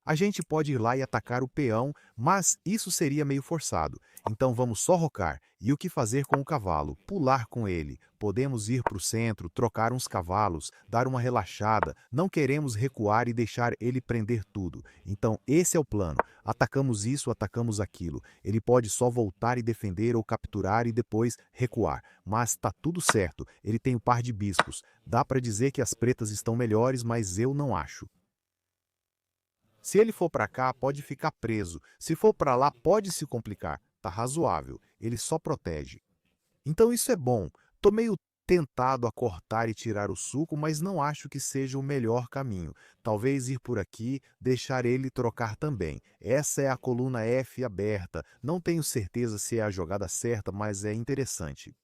A gente pode ir lá e atacar o peão, mas isso seria meio forçado. Então vamos só rocar. E o que fazer com o cavalo? Pular com ele. Podemos ir para o centro, trocar uns cavalos, dar uma relaxada. Não queremos recuar e deixar ele prender tudo. Então esse é o plano. Atacamos isso, atacamos aquilo. Ele pode só voltar e defender ou capturar e depois recuar. Mas tá tudo certo. Ele tem o par de bispos. Dá para dizer que as pretas estão melhores, mas eu não acho. Se ele for para cá, pode ficar preso. Se for para lá, pode se complicar. Tá razoável. Ele só protege. Então isso é bom. Tô meio tentado a cortar e tirar o suco, mas não acho que seja o melhor caminho. Talvez ir por aqui, deixar ele trocar também. Essa é a coluna F aberta. Não tenho certeza se é a jogada certa, mas é interessante.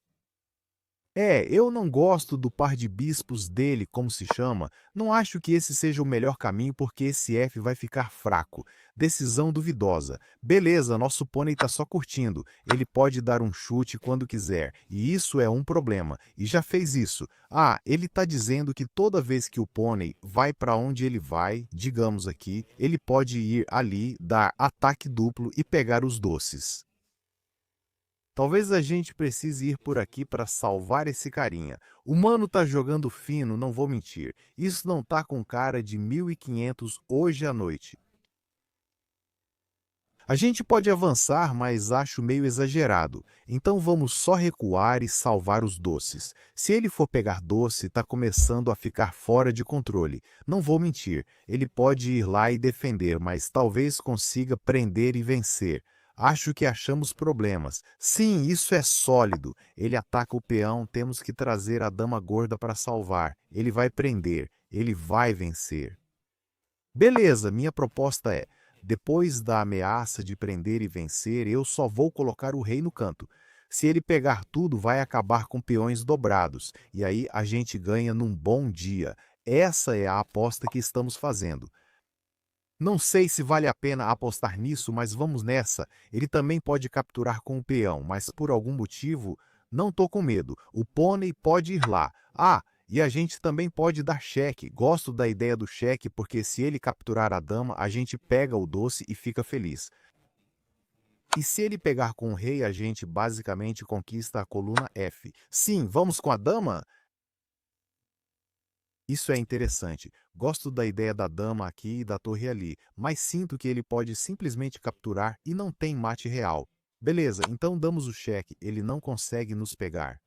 Eu não gosto do par de bispos dele, como se chama. Não acho que esse seja o melhor caminho porque esse F vai ficar fraco. Decisão duvidosa. Beleza, nosso pônei tá só curtindo. Ele pode dar um chute quando quiser, e isso é um problema. E já fez isso. Ele tá dizendo que toda vez que o pônei vai para onde ele vai, digamos aqui, ele pode ir ali, dar ataque duplo e pegar os doces. Talvez a gente precise ir por aqui para salvar esse carinha. O mano tá jogando fino, não vou mentir. Isso não tá com cara de 1500 hoje à noite. A gente pode avançar, mas acho meio exagerado. Então vamos só recuar e salvar os doces. Se ele for pegar doce, tá começando a ficar fora de controle. Não vou mentir, ele pode ir lá e defender, mas talvez consiga prender e vencer. Acho que achamos problemas. Sim, isso é sólido. Ele ataca o peão, temos que trazer a dama gorda para salvar. Ele vai prender, ele vai vencer. Beleza, minha proposta é: depois da ameaça de prender e vencer, eu só vou colocar o rei no canto. Se ele pegar tudo, vai acabar com peões dobrados, e aí a gente ganha num bom dia. Essa é a aposta que estamos fazendo. Não sei se vale a pena apostar nisso, mas vamos nessa. Ele também pode capturar com o peão, mas por algum motivo, não tô com medo. O pônei pode ir lá. Ah, e a gente também pode dar cheque. Gosto da ideia do cheque porque se ele capturar a dama, a gente pega o doce e fica feliz. E se ele pegar com o rei, a gente basicamente conquista a coluna F. Sim, vamos com a dama? Isso é interessante. Gosto da ideia da dama aqui e da torre ali, mas sinto que ele pode simplesmente capturar e não tem mate real. Beleza, então damos o cheque, ele não consegue nos pegar.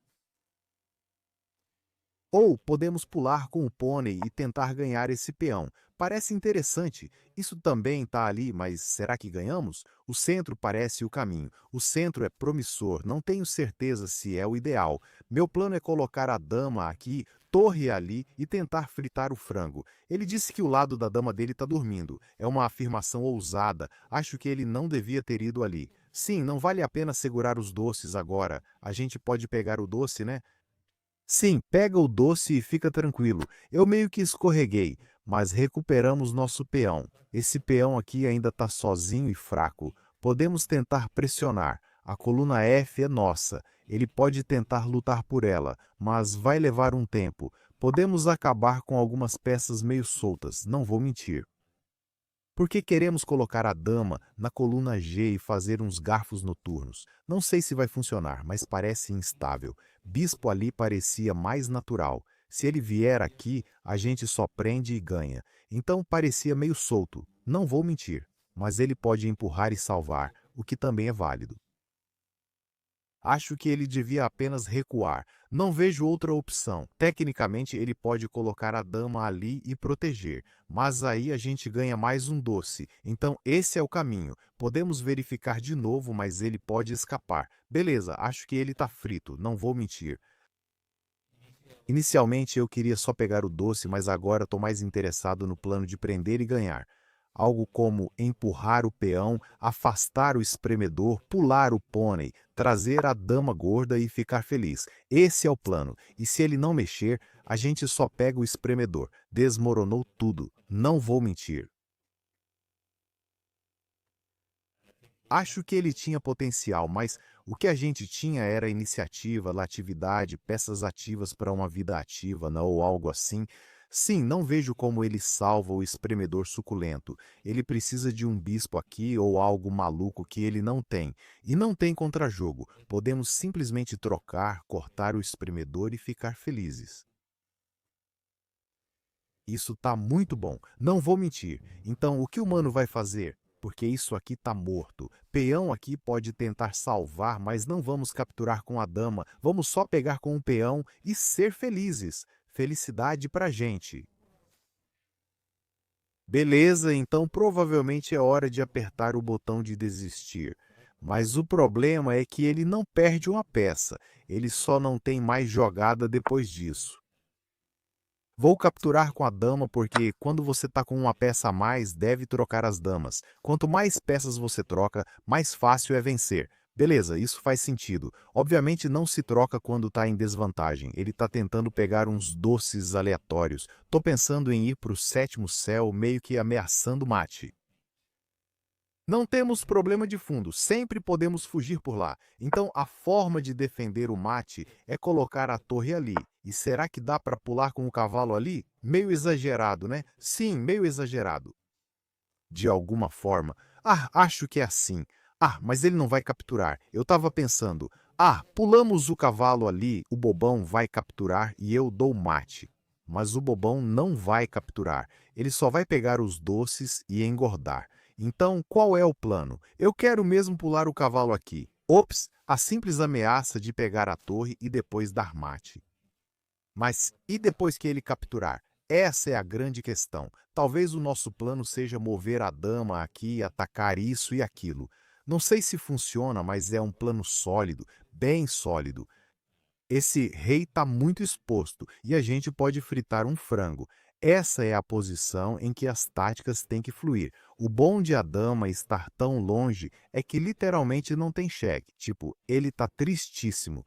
Ou podemos pular com o pônei e tentar ganhar esse peão. Parece interessante. Isso também está ali, mas será que ganhamos? O centro parece o caminho. O centro é promissor, não tenho certeza se é o ideal. Meu plano é colocar a dama aqui, torre ali e tentar fritar o frango. Ele disse que o lado da dama dele está dormindo. É uma afirmação ousada. Acho que ele não devia ter ido ali. Sim, não vale a pena segurar os doces agora. A gente pode pegar o doce, né? Sim, pega o doce e fica tranquilo. Eu meio que escorreguei, mas recuperamos nosso peão. Esse peão aqui ainda está sozinho e fraco. Podemos tentar pressionar. A coluna F é nossa. Ele pode tentar lutar por ela, mas vai levar um tempo. Podemos acabar com algumas peças meio soltas, não vou mentir. Porque queremos colocar a dama na coluna G e fazer uns garfos noturnos. Não sei se vai funcionar, mas parece instável. Bispo ali parecia mais natural. Se ele vier aqui, a gente só prende e ganha. Então parecia meio solto. Não vou mentir. Mas ele pode empurrar e salvar, o que também é válido. Acho que ele devia apenas recuar. Não vejo outra opção. Tecnicamente, ele pode colocar a dama ali e proteger, mas aí a gente ganha mais um doce. Então, esse é o caminho. Podemos verificar de novo, mas ele pode escapar. Beleza, acho que ele está frito, não vou mentir. Inicialmente eu queria só pegar o doce, mas agora estou mais interessado no plano de prender e ganhar. Algo como empurrar o peão, afastar o espremedor, pular o pônei, trazer a dama gorda e ficar feliz. Esse é o plano. E se ele não mexer, a gente só pega o espremedor. Desmoronou tudo. Não vou mentir. Acho que ele tinha potencial, mas o que a gente tinha era iniciativa, latividade, peças ativas para uma vida ativa, não, ou algo assim. Sim, não vejo como ele salva o espremedor suculento. Ele precisa de um bispo aqui ou algo maluco que ele não tem. E não tem contrajogo. Podemos simplesmente trocar, cortar o espremedor e ficar felizes. Isso tá muito bom, não vou mentir. Então, o que o mano vai fazer? Porque isso aqui tá morto. Peão aqui pode tentar salvar, mas não vamos capturar com a dama. Vamos só pegar com o peão e ser felizes. Felicidade pra gente. Beleza, então provavelmente é hora de apertar o botão de desistir. Mas o problema é que ele não perde uma peça. Ele só não tem mais jogada depois disso. Vou capturar com a dama porque quando você está com uma peça a mais, deve trocar as damas. Quanto mais peças você troca, mais fácil é vencer. Beleza, isso faz sentido. Obviamente não se troca quando está em desvantagem. Ele está tentando pegar uns doces aleatórios. Tô pensando em ir para o sétimo céu, meio que ameaçando mate. Não temos problema de fundo, sempre podemos fugir por lá. Então a forma de defender o mate é colocar a torre ali. E será que dá para pular com o cavalo ali? Meio exagerado, né? Sim, meio exagerado. De alguma forma. Ah, acho que é assim. Ah, mas ele não vai capturar. Eu tava pensando, ah, pulamos o cavalo ali, o bobão vai capturar e eu dou mate. Mas o bobão não vai capturar. Ele só vai pegar os doces e engordar. Então, qual é o plano? Eu quero mesmo pular o cavalo aqui. Ops, a simples ameaça de pegar a torre e depois dar mate. Mas e depois que ele capturar? Essa é a grande questão. Talvez o nosso plano seja mover a dama aqui e atacar isso e aquilo. Não sei se funciona, mas é um plano sólido, bem sólido. Esse rei está muito exposto e a gente pode fritar um frango. Essa é a posição em que as táticas têm que fluir. O bom de a dama estar tão longe é que literalmente não tem cheque. Tipo, ele está tristíssimo.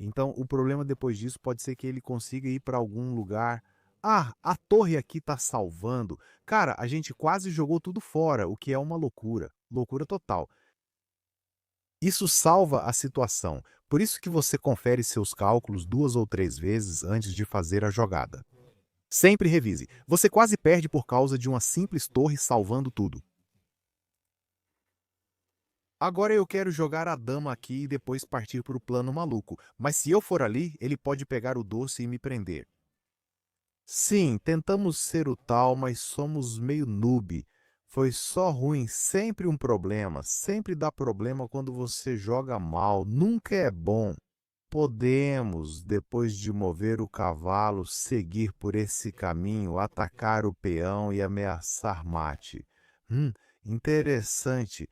Então, o problema depois disso pode ser que ele consiga ir para algum lugar. Ah, a torre aqui está salvando. Cara, a gente quase jogou tudo fora, o que é uma loucura. Loucura total. Isso salva a situação. Por isso que você confere seus cálculos 2 ou 3 vezes antes de fazer a jogada. Sempre revise. Você quase perde por causa de uma simples torre salvando tudo. Agora eu quero jogar a dama aqui e depois partir para o plano maluco. Mas se eu for ali, ele pode pegar o doce e me prender. Sim, tentamos ser o tal, mas somos meio noob. Foi só ruim, sempre um problema. Sempre dá problema quando você joga mal, nunca é bom. Podemos, depois de mover o cavalo, seguir por esse caminho, atacar o peão e ameaçar mate. Interessante.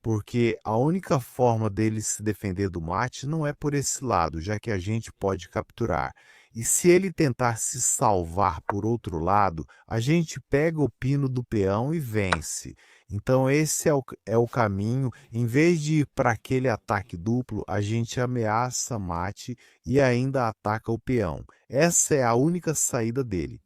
Porque a única forma dele se defender do mate não é por esse lado, já que a gente pode capturar. E se ele tentar se salvar por outro lado, a gente pega o pino do peão e vence. Então esse é o caminho. Em vez de ir para aquele ataque duplo, a gente ameaça mate e ainda ataca o peão. Essa é a única saída dele.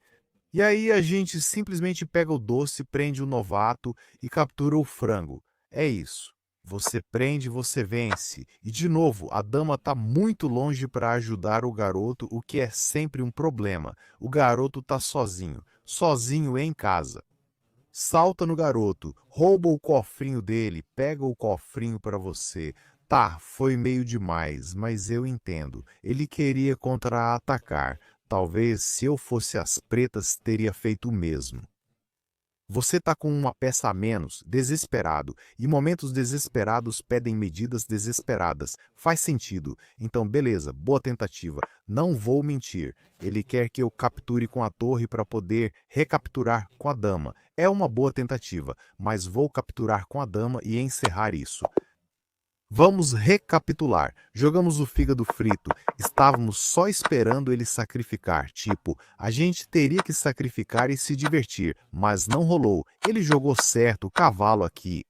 E aí a gente simplesmente pega o doce, prende o novato e captura o frango. É isso. Você prende, você vence. E de novo, a dama está muito longe para ajudar o garoto, o que é sempre um problema. O garoto está sozinho, sozinho em casa. Salta no garoto, rouba o cofrinho dele, pega o cofrinho para você. Tá, foi meio demais, mas eu entendo. Ele queria contra-atacar. Talvez se eu fosse as pretas teria feito o mesmo. Você tá com uma peça a menos, desesperado, e momentos desesperados pedem medidas desesperadas. Faz sentido. Então, beleza, boa tentativa. Não vou mentir. Ele quer que eu capture com a torre para poder recapturar com a dama. É uma boa tentativa, mas vou capturar com a dama e encerrar isso. Vamos recapitular. Jogamos o fígado frito. Estávamos só esperando ele sacrificar. Tipo, a gente teria que sacrificar e se divertir, mas não rolou. Ele jogou certo, o cavalo aqui.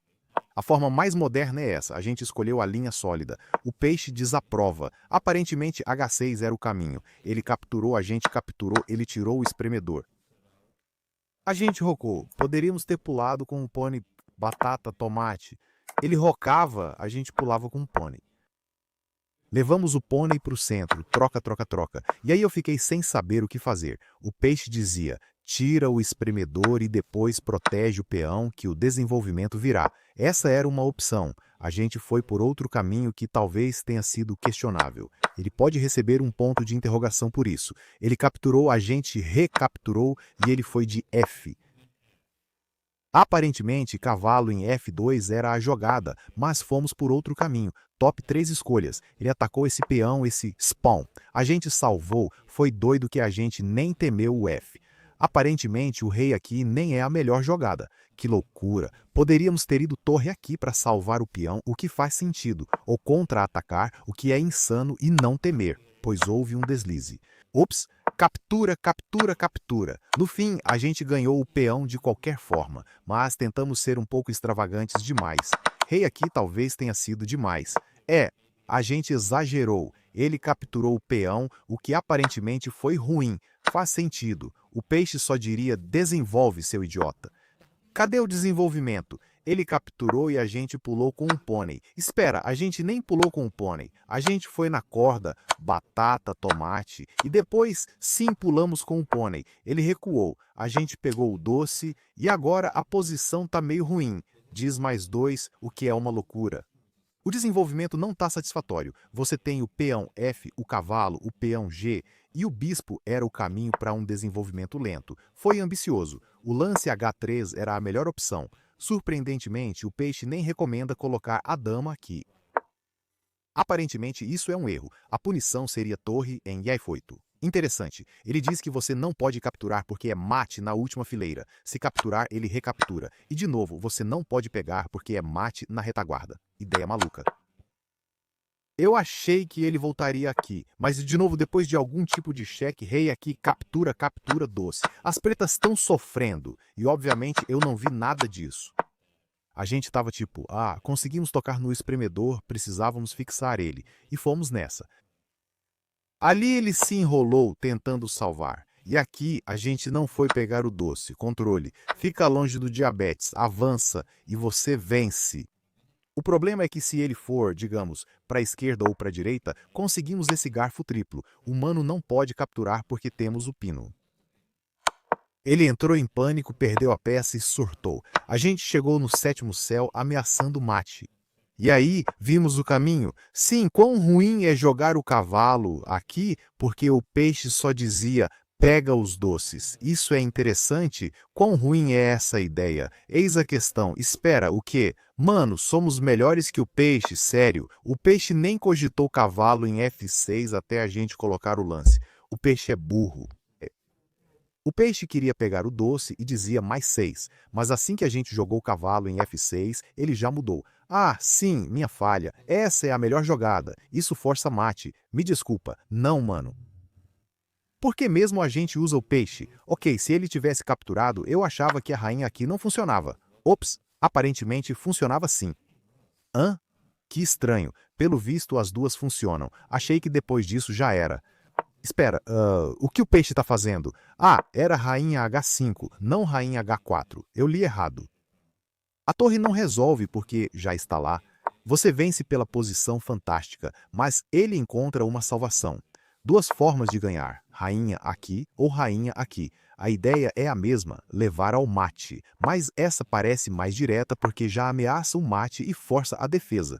A forma mais moderna é essa. A gente escolheu a linha sólida. O peixe desaprova. Aparentemente, H6 era o caminho. Ele capturou, a gente capturou, ele tirou o espremedor. A gente rocou. Poderíamos ter pulado com o pônei batata, tomate. Ele rocava, a gente pulava com o pônei. Levamos o pônei para o centro, troca, troca, troca. E aí eu fiquei sem saber o que fazer. O peixe dizia, tira o espremedor e depois protege o peão que o desenvolvimento virá. Essa era uma opção. A gente foi por outro caminho que talvez tenha sido questionável. Ele pode receber um ponto de interrogação por isso. Ele capturou, a gente recapturou e ele foi de F. Aparentemente, cavalo em F2 era a jogada, mas fomos por outro caminho. Top 3 escolhas. Ele atacou esse peão, esse spawn. A gente salvou, foi doido que a gente nem temeu o F. Aparentemente, o rei aqui nem é a melhor jogada. Que loucura! Poderíamos ter ido torre aqui para salvar o peão, o que faz sentido, ou contra-atacar, o que é insano e não temer, pois houve um deslize. Ops! Captura, captura, captura. No fim, a gente ganhou o peão de qualquer forma, mas tentamos ser um pouco extravagantes demais. Rei aqui talvez tenha sido demais. A gente exagerou. Ele capturou o peão, o que aparentemente foi ruim. Faz sentido. O peixe só diria desenvolve, seu idiota. Cadê o desenvolvimento? Ele capturou e a gente pulou com um pônei. Espera, a gente nem pulou com um pônei. A gente foi na corda, batata, tomate, e depois sim pulamos com o pônei. Ele recuou, a gente pegou o doce e agora a posição tá meio ruim. diz mais 2, o que é uma loucura. O desenvolvimento não está satisfatório. Você tem o peão F, o cavalo, o peão G, e o bispo era o caminho para um desenvolvimento lento. Foi ambicioso. O lance H3 era a melhor opção. Surpreendentemente, o peixe nem recomenda colocar a dama aqui. Aparentemente, isso é um erro. A punição seria torre em E8. Interessante, ele diz que você não pode capturar porque é mate na última fileira. Se capturar, ele recaptura. E de novo, você não pode pegar porque é mate na retaguarda. Ideia maluca. Eu achei que ele voltaria aqui, mas de novo, depois de algum tipo de cheque, rei aqui, captura, captura, doce. As pretas estão sofrendo, e obviamente eu não vi nada disso. A gente estava tipo, conseguimos tocar no espremedor, precisávamos fixar ele, e fomos nessa. Ali ele se enrolou tentando salvar. E aqui a gente não foi pegar o doce, controle. Fica longe do diabetes, avança e você vence. O problema é que se ele for, digamos, para a esquerda ou para a direita, conseguimos esse garfo triplo. O humano não pode capturar porque temos o pino. Ele entrou em pânico, perdeu a peça e surtou. A gente chegou no sétimo céu ameaçando o mate. E aí, vimos o caminho. Sim, quão ruim é jogar o cavalo aqui, porque o peixe só dizia, pega os doces. Isso é interessante? Quão ruim é essa ideia? Eis a questão. Espera, o quê? Mano, somos melhores que o peixe, sério. O peixe nem cogitou cavalo em F6 até a gente colocar o lance. O peixe é burro. O peixe queria pegar o doce e dizia mais 6, mas assim que a gente jogou o cavalo em F6, ele já mudou. Sim, minha falha. Essa é a melhor jogada. Isso força mate. Me desculpa. Não, mano. Por que mesmo a gente usa o peixe? Ok, se ele tivesse capturado, eu achava que a rainha aqui não funcionava. Ops, aparentemente funcionava sim. Hã? Que estranho. Pelo visto, as duas funcionam. Achei que depois disso já era. Espera, o que o peixe está fazendo? Era rainha H5, não rainha H4. Eu li errado. A torre não resolve porque já está lá. Você vence pela posição fantástica, mas ele encontra uma salvação. Duas formas de ganhar, rainha aqui ou rainha aqui. A ideia é a mesma, levar ao mate, mas essa parece mais direta porque já ameaça o mate e força a defesa.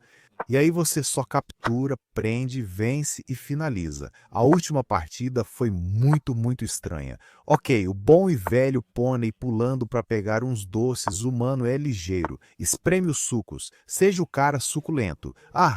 E aí você só captura, prende, vence e finaliza. A última partida foi muito estranha. Ok, o bom e velho pônei pulando para pegar uns doces, humano é ligeiro. Espreme os sucos, seja o cara suculento.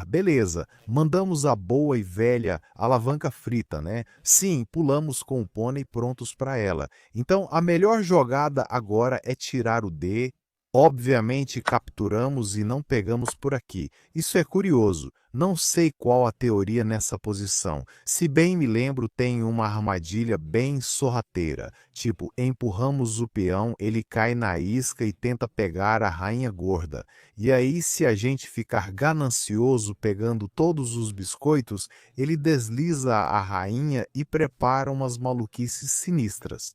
Beleza, mandamos a boa e velha alavanca frita, né? Sim, pulamos com o pônei prontos para ela. Então a melhor jogada agora é tirar o D. Obviamente capturamos e não pegamos por aqui. Isso é curioso. Não sei qual a teoria nessa posição. Se bem me lembro, tem uma armadilha bem sorrateira. Tipo, empurramos o peão, ele cai na isca e tenta pegar a rainha gorda. E aí, se a gente ficar ganancioso pegando todos os biscoitos, ele desliza a rainha e prepara umas maluquices sinistras.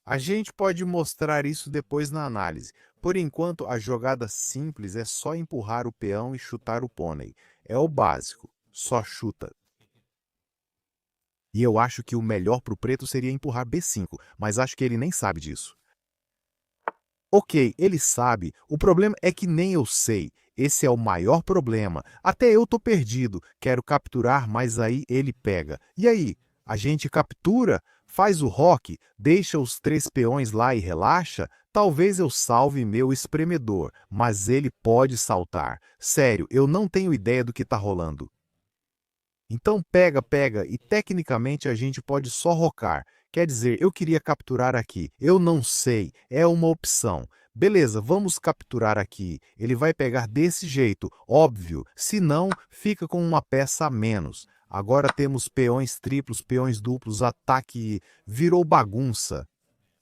A gente pode mostrar isso depois na análise. Por enquanto, a jogada simples é só empurrar o peão e chutar o pônei. É o básico, só chuta. E eu acho que o melhor para o preto seria empurrar B5, mas acho que ele nem sabe disso. Ok, ele sabe, o problema é que nem eu sei. Esse é o maior problema. Até eu tô perdido, quero capturar, mas aí ele pega. E aí? A gente captura, faz o rock, deixa os 3 peões lá e relaxa? Talvez eu salve meu espremedor, mas ele pode saltar. Sério, eu não tenho ideia do que tá rolando. Então pega, e tecnicamente a gente pode só rocar. Quer dizer, eu queria capturar aqui. Eu não sei, é uma opção. Beleza, vamos capturar aqui. Ele vai pegar desse jeito, óbvio. Se não, fica com uma peça a menos. Agora temos peões triplos, peões duplos, ataque virou bagunça.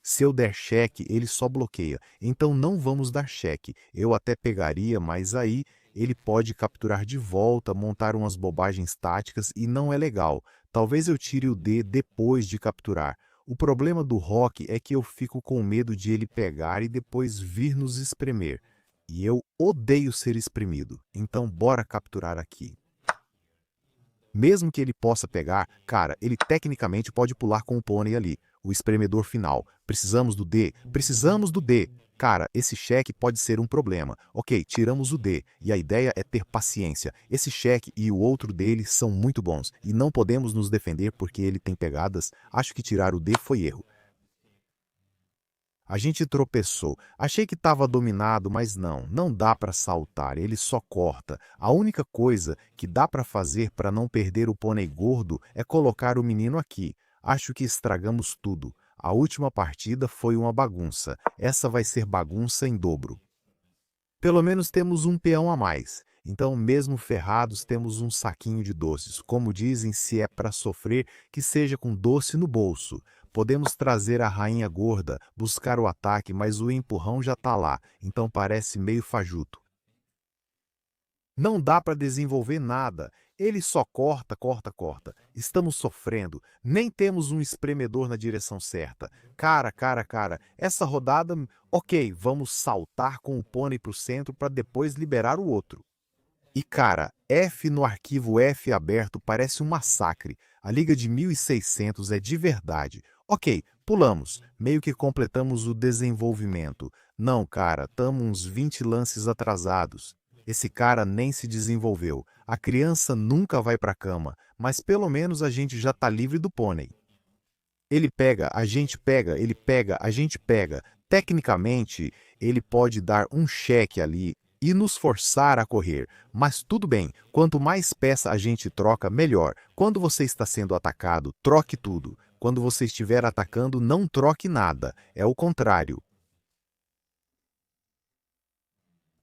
Se eu der cheque, ele só bloqueia. Então não vamos dar cheque. Eu até pegaria, mas aí ele pode capturar de volta, montar umas bobagens táticas e não é legal. Talvez eu tire o D depois de capturar. O problema do rock é que eu fico com medo de ele pegar e depois vir nos espremer. E eu odeio ser espremido. Então bora capturar aqui. Mesmo que ele possa pegar, cara, ele tecnicamente pode pular com o pônei ali. O espremedor final. Precisamos do D. Precisamos do D. Cara, esse cheque pode ser um problema. Ok, tiramos o D, e a ideia é ter paciência. Esse cheque e o outro dele são muito bons, e não podemos nos defender porque ele tem pegadas. Acho que tirar o D foi erro. A gente tropeçou. Achei que estava dominado, mas não dá para saltar, ele só corta. A única coisa que dá para fazer para não perder o pônei gordo é colocar o menino aqui. Acho que estragamos tudo. A última partida foi uma bagunça. Essa vai ser bagunça em dobro. Pelo menos temos um peão a mais. Então, mesmo ferrados, temos um saquinho de doces. Como dizem, se é para sofrer, que seja com doce no bolso. Podemos trazer a rainha gorda, buscar o ataque, mas o empurrão já tá lá, então parece meio fajuto. Não dá para desenvolver nada. Ele só corta, corta, corta. Estamos sofrendo. Nem temos um espremedor na direção certa. Cara. Essa rodada, ok, vamos saltar com o pônei para o centro para depois liberar o outro. E cara, F no arquivo F aberto parece um massacre. A liga de 1600 é de verdade. Ok, pulamos. Meio que completamos o desenvolvimento. Não, cara, tamo uns 20 lances atrasados. Esse cara nem se desenvolveu. A criança nunca vai pra cama, mas pelo menos a gente já tá livre do pônei. Ele pega, a gente pega, ele pega, a gente pega. Tecnicamente, ele pode dar um cheque ali e nos forçar a correr. Mas tudo bem, quanto mais peça a gente troca, melhor. Quando você está sendo atacado, troque tudo. Quando você estiver atacando, não troque nada. É o contrário.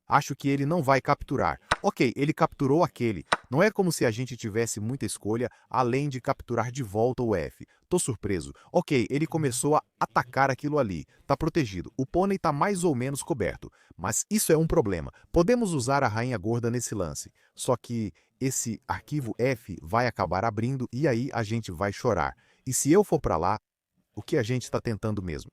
Acho que ele não vai capturar. Ok, ele capturou aquele. Não é como se a gente tivesse muita escolha, além de capturar de volta o F. Tô surpreso. Ok, ele começou a atacar aquilo ali. Tá protegido. O pônei tá mais ou menos coberto. Mas isso é um problema. Podemos usar a rainha gorda nesse lance. Só que esse arquivo F vai acabar abrindo e aí a gente vai chorar. E se eu for para lá, o que a gente está tentando mesmo?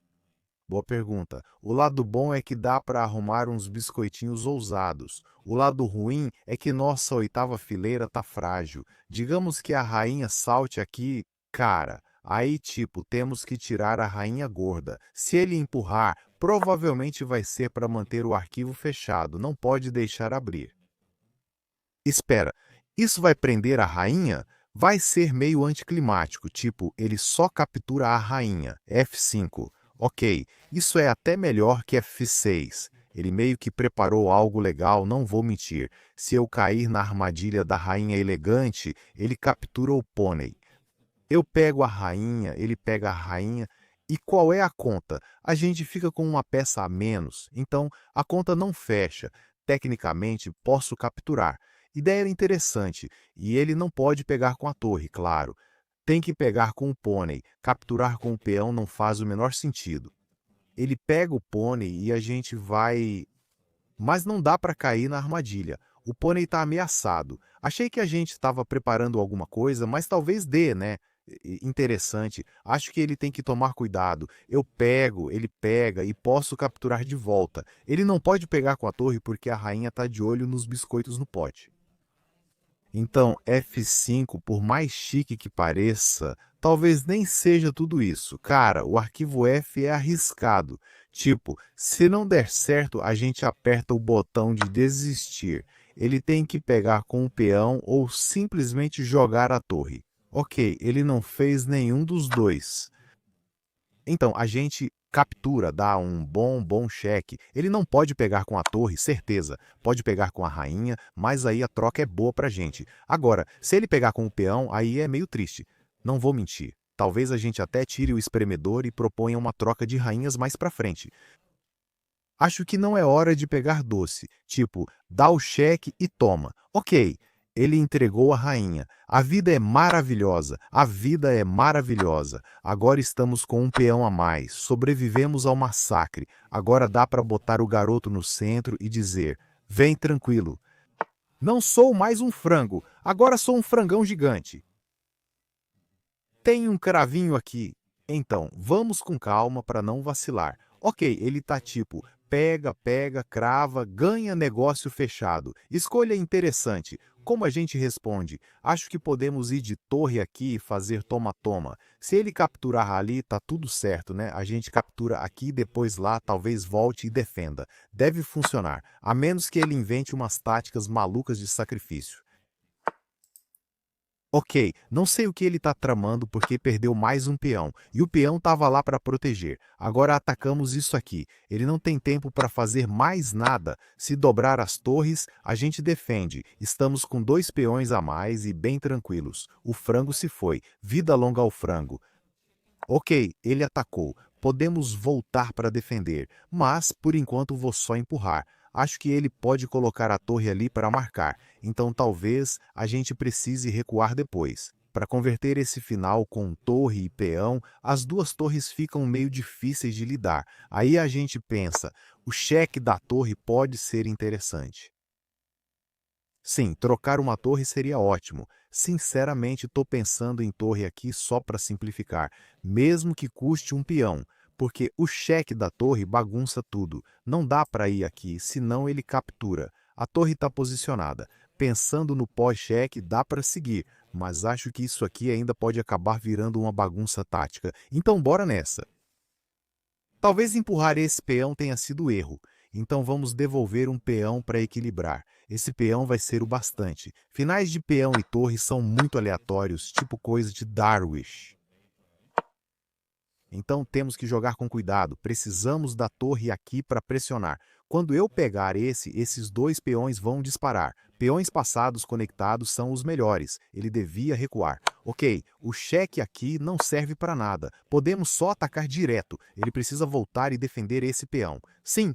Boa pergunta. O lado bom é que dá para arrumar uns biscoitinhos ousados. O lado ruim é que nossa oitava fileira tá frágil. Digamos que a rainha salte aqui, cara. Aí, tipo, temos que tirar a rainha gorda. Se ele empurrar, provavelmente vai ser para manter o arquivo fechado. Não pode deixar abrir. Espera, isso vai prender a rainha? Vai ser meio anticlimático, tipo, ele só captura a rainha. F5. Ok, isso é até melhor que F6. Ele meio que preparou algo legal, não vou mentir. Se eu cair na armadilha da rainha elegante, ele captura o pônei. Eu pego a rainha, ele pega a rainha. E qual é a conta? A gente fica com uma peça a menos, então a conta não fecha. Tecnicamente, posso capturar. Ideia interessante, e ele não pode pegar com a torre, claro. Tem que pegar com o pônei. Capturar com o peão não faz o menor sentido. Ele pega o pônei e a gente vai... Mas não dá para cair na armadilha. O pônei está ameaçado. Achei que a gente estava preparando alguma coisa, mas talvez dê, né? Interessante. Acho que ele tem que tomar cuidado. Eu pego, ele pega e posso capturar de volta. Ele não pode pegar com a torre porque a rainha está de olho nos biscoitos no pote. Então, F5, por mais chique que pareça, talvez nem seja tudo isso. Cara, o arquivo F é arriscado. Tipo, se não der certo, a gente aperta o botão de desistir. Ele tem que pegar com o peão ou simplesmente jogar a torre. Ok, ele não fez nenhum dos dois. Então, a gente captura, dá um bom cheque. Ele não pode pegar com a torre, certeza. Pode pegar com a rainha, mas aí a troca é boa pra gente. Agora, se ele pegar com o peão, aí é meio triste. Não vou mentir. Talvez a gente até tire o espremedor e proponha uma troca de rainhas mais pra frente. Acho que não é hora de pegar doce. Tipo, dá o cheque e toma. Ok, ele entregou a rainha. A vida é maravilhosa. A vida é maravilhosa. Agora estamos com um peão a mais. Sobrevivemos ao massacre. Agora dá para botar o garoto no centro e dizer: vem tranquilo. Não sou mais um frango. Agora sou um frangão gigante. Tem um cravinho aqui. Então, vamos com calma para não vacilar. Ok, ele tá tipo, pega, crava, ganha negócio fechado. Escolha interessante. Como a gente responde? Acho que podemos ir de torre aqui e fazer toma-toma. Se ele capturar ali, tá tudo certo, né? A gente captura aqui, depois lá, talvez volte e defenda. Deve funcionar, a menos que ele invente umas táticas malucas de sacrifício. Ok, não sei o que ele tá tramando porque perdeu mais um peão, e o peão tava lá para proteger. Agora atacamos isso aqui. Ele não tem tempo para fazer mais nada. Se dobrar as torres, a gente defende. Estamos com 2 peões a mais e bem tranquilos. O frango se foi. Vida longa ao frango. Ok, ele atacou. Podemos voltar para defender, mas por enquanto vou só empurrar. Acho que ele pode colocar a torre ali para marcar, então talvez a gente precise recuar depois. Para converter esse final com torre e peão, as 2 torres ficam meio difíceis de lidar. Aí a gente pensa, o cheque da torre pode ser interessante. Sim, trocar uma torre seria ótimo. Sinceramente, estou pensando em torre aqui só para simplificar, mesmo que custe um peão, porque o cheque da torre bagunça tudo. Não dá para ir aqui, senão ele captura. A torre está posicionada. Pensando no pós-cheque, dá para seguir, mas acho que isso aqui ainda pode acabar virando uma bagunça tática. Então bora nessa. Talvez empurrar esse peão tenha sido erro, então vamos devolver um peão para equilibrar. Esse peão vai ser o bastante. Finais de peão e torre são muito aleatórios, tipo coisa de Darwish. Então temos que jogar com cuidado. Precisamos da torre aqui para pressionar. Quando eu pegar esses 2 peões vão disparar. Peões passados conectados são os melhores. Ele devia recuar. Ok, o cheque aqui não serve para nada. Podemos só atacar direto. Ele precisa voltar e defender esse peão. Sim,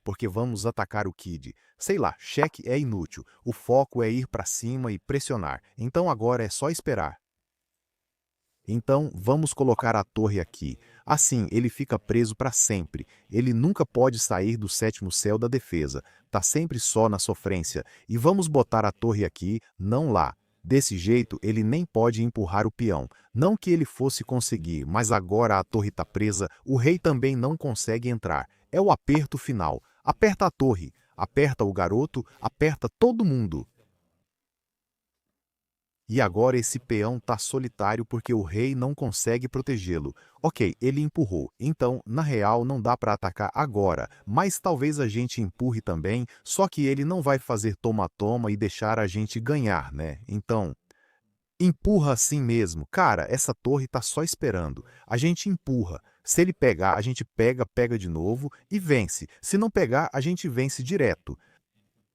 porque vamos atacar o Kid. Sei lá, cheque é inútil. O foco é ir para cima e pressionar. Então agora é só esperar. Então, vamos colocar a torre aqui. Assim, ele fica preso para sempre. Ele nunca pode sair do 7º céu da defesa. Tá sempre só na sofrência. E vamos botar a torre aqui, não lá. Desse jeito, ele nem pode empurrar o peão. Não que ele fosse conseguir, mas agora a torre tá presa, o rei também não consegue entrar. É o aperto final. Aperta a torre, aperta o garoto, aperta todo mundo. E agora esse peão tá solitário porque o rei não consegue protegê-lo. Ok, ele empurrou, então, na real, não dá para atacar agora, mas talvez a gente empurre também, só que ele não vai fazer toma-toma e deixar a gente ganhar, né? Então, empurra assim mesmo. Cara, essa torre tá só esperando. A gente empurra. Se ele pegar, a gente pega de novo e vence. Se não pegar, a gente vence direto.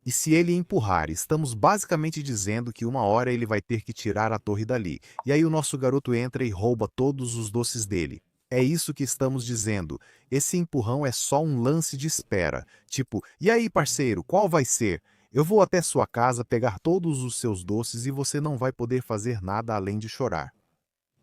E se ele empurrar, estamos basicamente dizendo que uma hora ele vai ter que tirar a torre dali. E aí o nosso garoto entra e rouba todos os doces dele. É isso que estamos dizendo. Esse empurrão é só um lance de espera. Tipo, e aí, parceiro, qual vai ser? Eu vou até sua casa pegar todos os seus doces e você não vai poder fazer nada além de chorar.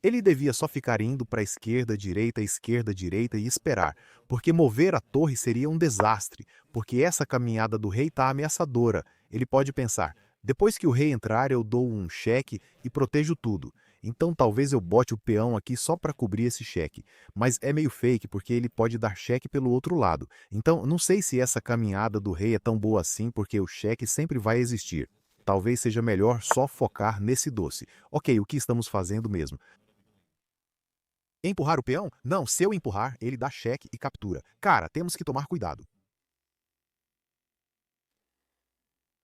Ele devia só ficar indo para a esquerda, direita e esperar, porque mover a torre seria um desastre, porque essa caminhada do rei está ameaçadora. Ele pode pensar, depois que o rei entrar eu dou um cheque e protejo tudo. Então talvez eu bote o peão aqui só para cobrir esse cheque. Mas é meio fake porque ele pode dar cheque pelo outro lado. Então não sei se essa caminhada do rei é tão boa assim porque o cheque sempre vai existir. Talvez seja melhor só focar nesse doce. Ok, o que estamos fazendo mesmo? Empurrar o peão? Não, se eu empurrar, ele dá cheque e captura. Cara, temos que tomar cuidado.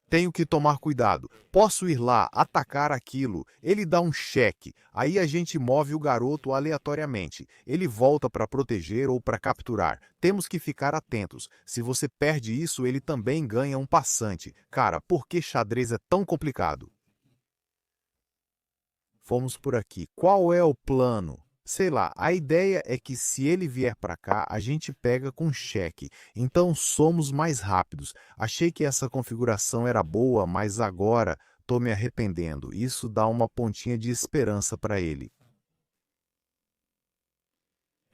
Tenho que tomar cuidado. Posso ir lá, atacar aquilo. Ele dá um cheque. Aí a gente move o garoto aleatoriamente. Ele volta para proteger ou para capturar. Temos que ficar atentos. Se você perde isso, ele também ganha um passante. Cara, por que xadrez é tão complicado? Fomos por aqui. Qual é o plano? Sei lá, a ideia é que se ele vier para cá, a gente pega com cheque. Então somos mais rápidos. Achei que essa configuração era boa, mas agora tô me arrependendo. Isso dá uma pontinha de esperança para ele.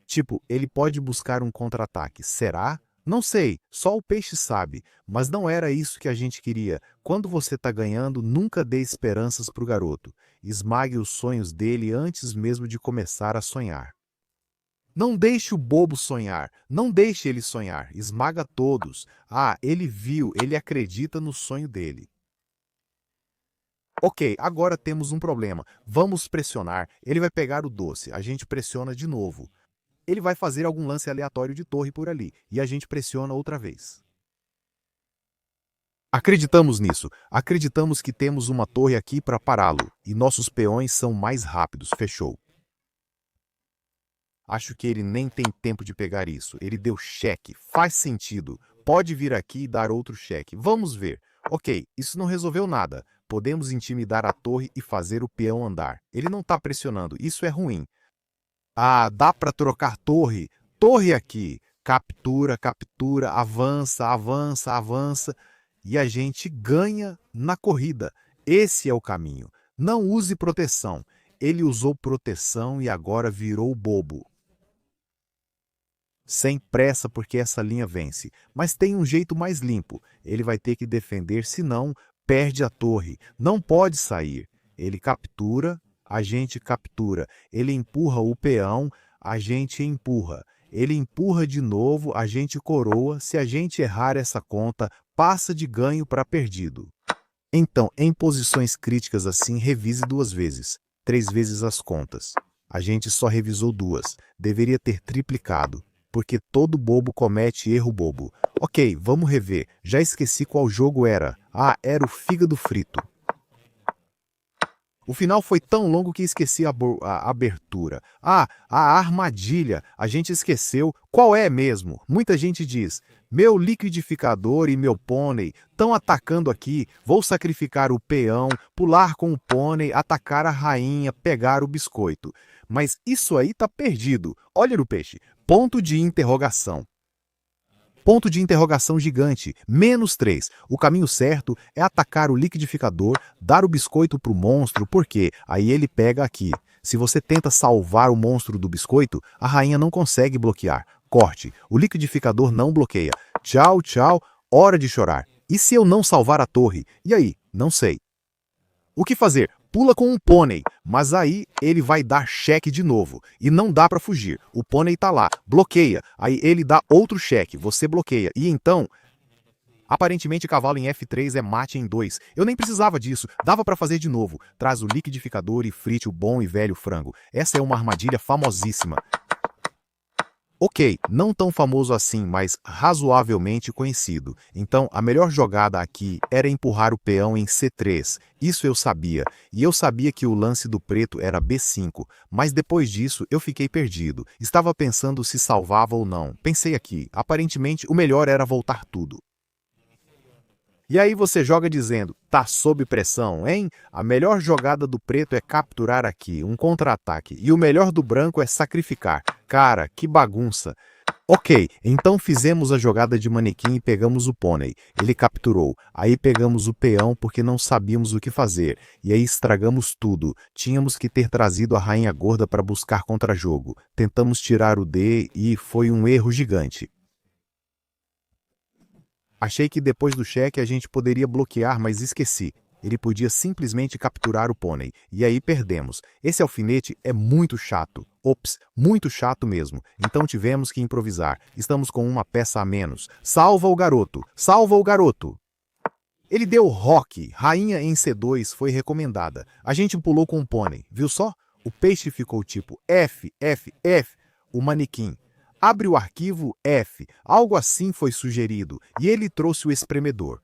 Tipo, ele pode buscar um contra-ataque. Será? Não sei, só o peixe sabe, mas não era isso que a gente queria. Quando você tá ganhando, nunca dê esperanças pro garoto. Esmague os sonhos dele antes mesmo de começar a sonhar. Não deixe o bobo sonhar, não deixe ele sonhar, esmaga todos. Ah, ele viu, ele acredita no sonho dele. Ok, agora temos um problema. Vamos pressionar. Ele vai pegar o doce. A gente pressiona de novo. Ele vai fazer algum lance aleatório de torre por ali. E a gente pressiona outra vez. Acreditamos nisso. Acreditamos que temos uma torre aqui para pará-lo. E nossos peões são mais rápidos. Fechou. Acho que ele nem tem tempo de pegar isso. Ele deu cheque. Faz sentido. Pode vir aqui e dar outro cheque. Vamos ver. Ok, isso não resolveu nada. Podemos intimidar a torre e fazer o peão andar. Ele não está pressionando. Isso é ruim. Ah, dá para trocar torre. Torre aqui. Captura, captura, avança, avança, avança. E a gente ganha na corrida. Esse é o caminho. Não use proteção. Ele usou proteção e agora virou bobo. Sem pressa, porque essa linha vence. Mas tem um jeito mais limpo. Ele vai ter que defender, senão perde a torre. Não pode sair. Ele captura, a gente captura. Ele empurra o peão, a gente empurra. Ele empurra de novo, a gente coroa. Se a gente errar essa conta, passa de ganho para perdido. Então, em posições críticas assim, revise 2 vezes. 3 vezes as contas. A gente só revisou 2. Deveria ter triplicado. Porque todo bobo comete erro bobo. Ok, vamos rever. Já esqueci qual jogo era. Ah, era o fígado frito. O final foi tão longo que esqueci a abertura. Ah, a armadilha. A gente esqueceu. Qual é mesmo? Muita gente diz: meu liquidificador e meu pônei estão atacando aqui. Vou sacrificar o peão, pular com o pônei, atacar a rainha, pegar o biscoito. Mas isso aí tá perdido. Olha no peixe. Ponto de interrogação. Ponto de interrogação gigante. -3. O caminho certo é atacar o liquidificador, dar o biscoito pro monstro, porque aí ele pega aqui. Se você tenta salvar o monstro do biscoito, a rainha não consegue bloquear. Corte. O liquidificador não bloqueia. Tchau, tchau. Hora de chorar. E se eu não salvar a torre? E aí? Não sei. O que fazer? Pula com um pônei, mas aí ele vai dar cheque de novo. E não dá para fugir. O pônei tá lá, bloqueia. Aí ele dá outro cheque, você bloqueia. E então, aparentemente cavalo em F3 é mate em 2. Eu nem precisava disso, dava para fazer de novo. Traz o liquidificador e frite o bom e velho frango. Essa é uma armadilha famosíssima. Ok, não tão famoso assim, mas razoavelmente conhecido. Então, a melhor jogada aqui era empurrar o peão em C3. Isso eu sabia. E eu sabia que o lance do preto era B5. Mas depois disso, eu fiquei perdido. Estava pensando se salvava ou não. Pensei aqui. Aparentemente, o melhor era voltar tudo. E aí você joga dizendo, tá sob pressão, hein? A melhor jogada do preto é capturar aqui, um contra-ataque. E o melhor do branco é sacrificar. Cara, que bagunça. Ok, então fizemos a jogada de manequim e pegamos o pônei. Ele capturou. Aí pegamos o peão porque não sabíamos o que fazer. E aí estragamos tudo. Tínhamos que ter trazido a rainha gorda para buscar contra-jogo. Tentamos tirar o D e foi um erro gigante. Achei que depois do cheque a gente poderia bloquear, mas esqueci. Ele podia simplesmente capturar o pônei. E aí perdemos. Esse alfinete é muito chato. Ops, muito chato mesmo. Então tivemos que improvisar. Estamos com uma peça a menos. Salva o garoto! Salva o garoto! Ele deu roque. Rainha em C2 foi recomendada. A gente pulou com o pônei. Viu só? O peixe ficou tipo F, F, F. O manequim. Abre o arquivo F, algo assim foi sugerido, e ele trouxe o espremedor.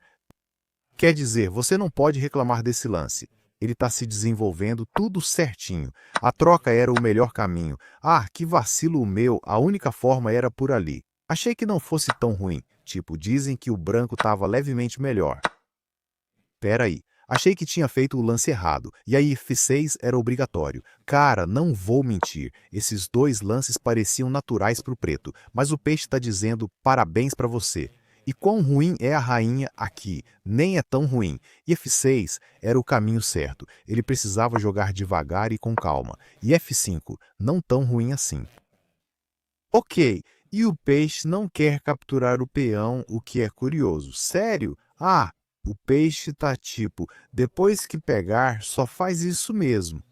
Quer dizer, você não pode reclamar desse lance. Ele está se desenvolvendo tudo certinho. A troca era o melhor caminho. Ah, que vacilo o meu, a única forma era por ali. Achei que não fosse tão ruim. Tipo, dizem que o branco estava levemente melhor. Pera aí. Achei que tinha feito o lance errado, e aí F6 era obrigatório. Cara, não vou mentir, esses 2 lances pareciam naturais pro preto, mas o peixe tá dizendo parabéns pra você. E quão ruim é a rainha aqui? Nem é tão ruim. E F6 era o caminho certo, ele precisava jogar devagar e com calma. E F5, não tão ruim assim. Ok, e o peixe não quer capturar o peão, o que é curioso. Sério? Ah, o peixe tá tipo, depois que pegar, só faz isso mesmo.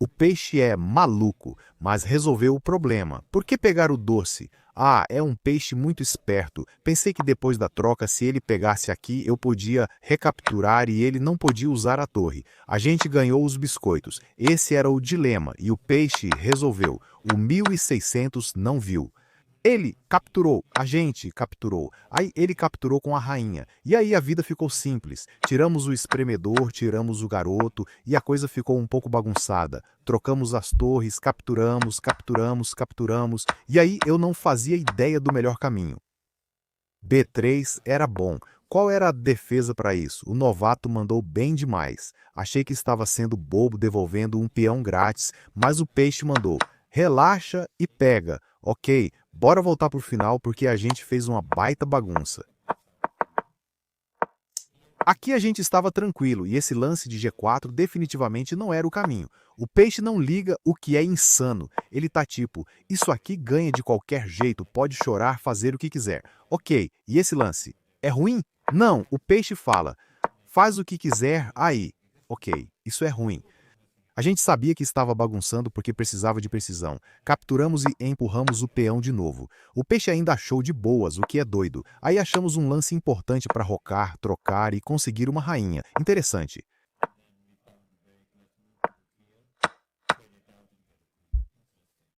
O peixe é maluco, mas resolveu o problema. Por que pegar o doce? Ah, é um peixe muito esperto. Pensei que depois da troca, se ele pegasse aqui, eu podia recapturar e ele não podia usar a torre. A gente ganhou os biscoitos. Esse era o dilema e o peixe resolveu. O 1600 não viu. Ele capturou, a gente capturou. Aí ele capturou com a rainha. E aí a vida ficou simples. Tiramos o espremedor, tiramos o garoto e a coisa ficou um pouco bagunçada. Trocamos as torres, capturamos, capturamos, capturamos. E aí eu não fazia ideia do melhor caminho. B3 era bom. Qual era a defesa para isso? O novato mandou bem demais. Achei que estava sendo bobo devolvendo um peão grátis, mas o peixe mandou: relaxa e pega. Ok, bora voltar pro final porque a gente fez uma baita bagunça. Aqui a gente estava tranquilo e esse lance de G4 definitivamente não era o caminho. O peixe não liga, o que é insano. Ele tá tipo, isso aqui ganha de qualquer jeito, pode chorar, fazer o que quiser. Ok, e esse lance? É ruim? Não, o peixe fala, faz o que quiser aí. Ok, isso é ruim. A gente sabia que estava bagunçando porque precisava de precisão. Capturamos e empurramos o peão de novo. O peixe ainda achou de boas, o que é doido. Aí achamos um lance importante para rocar, trocar e conseguir uma rainha. Interessante.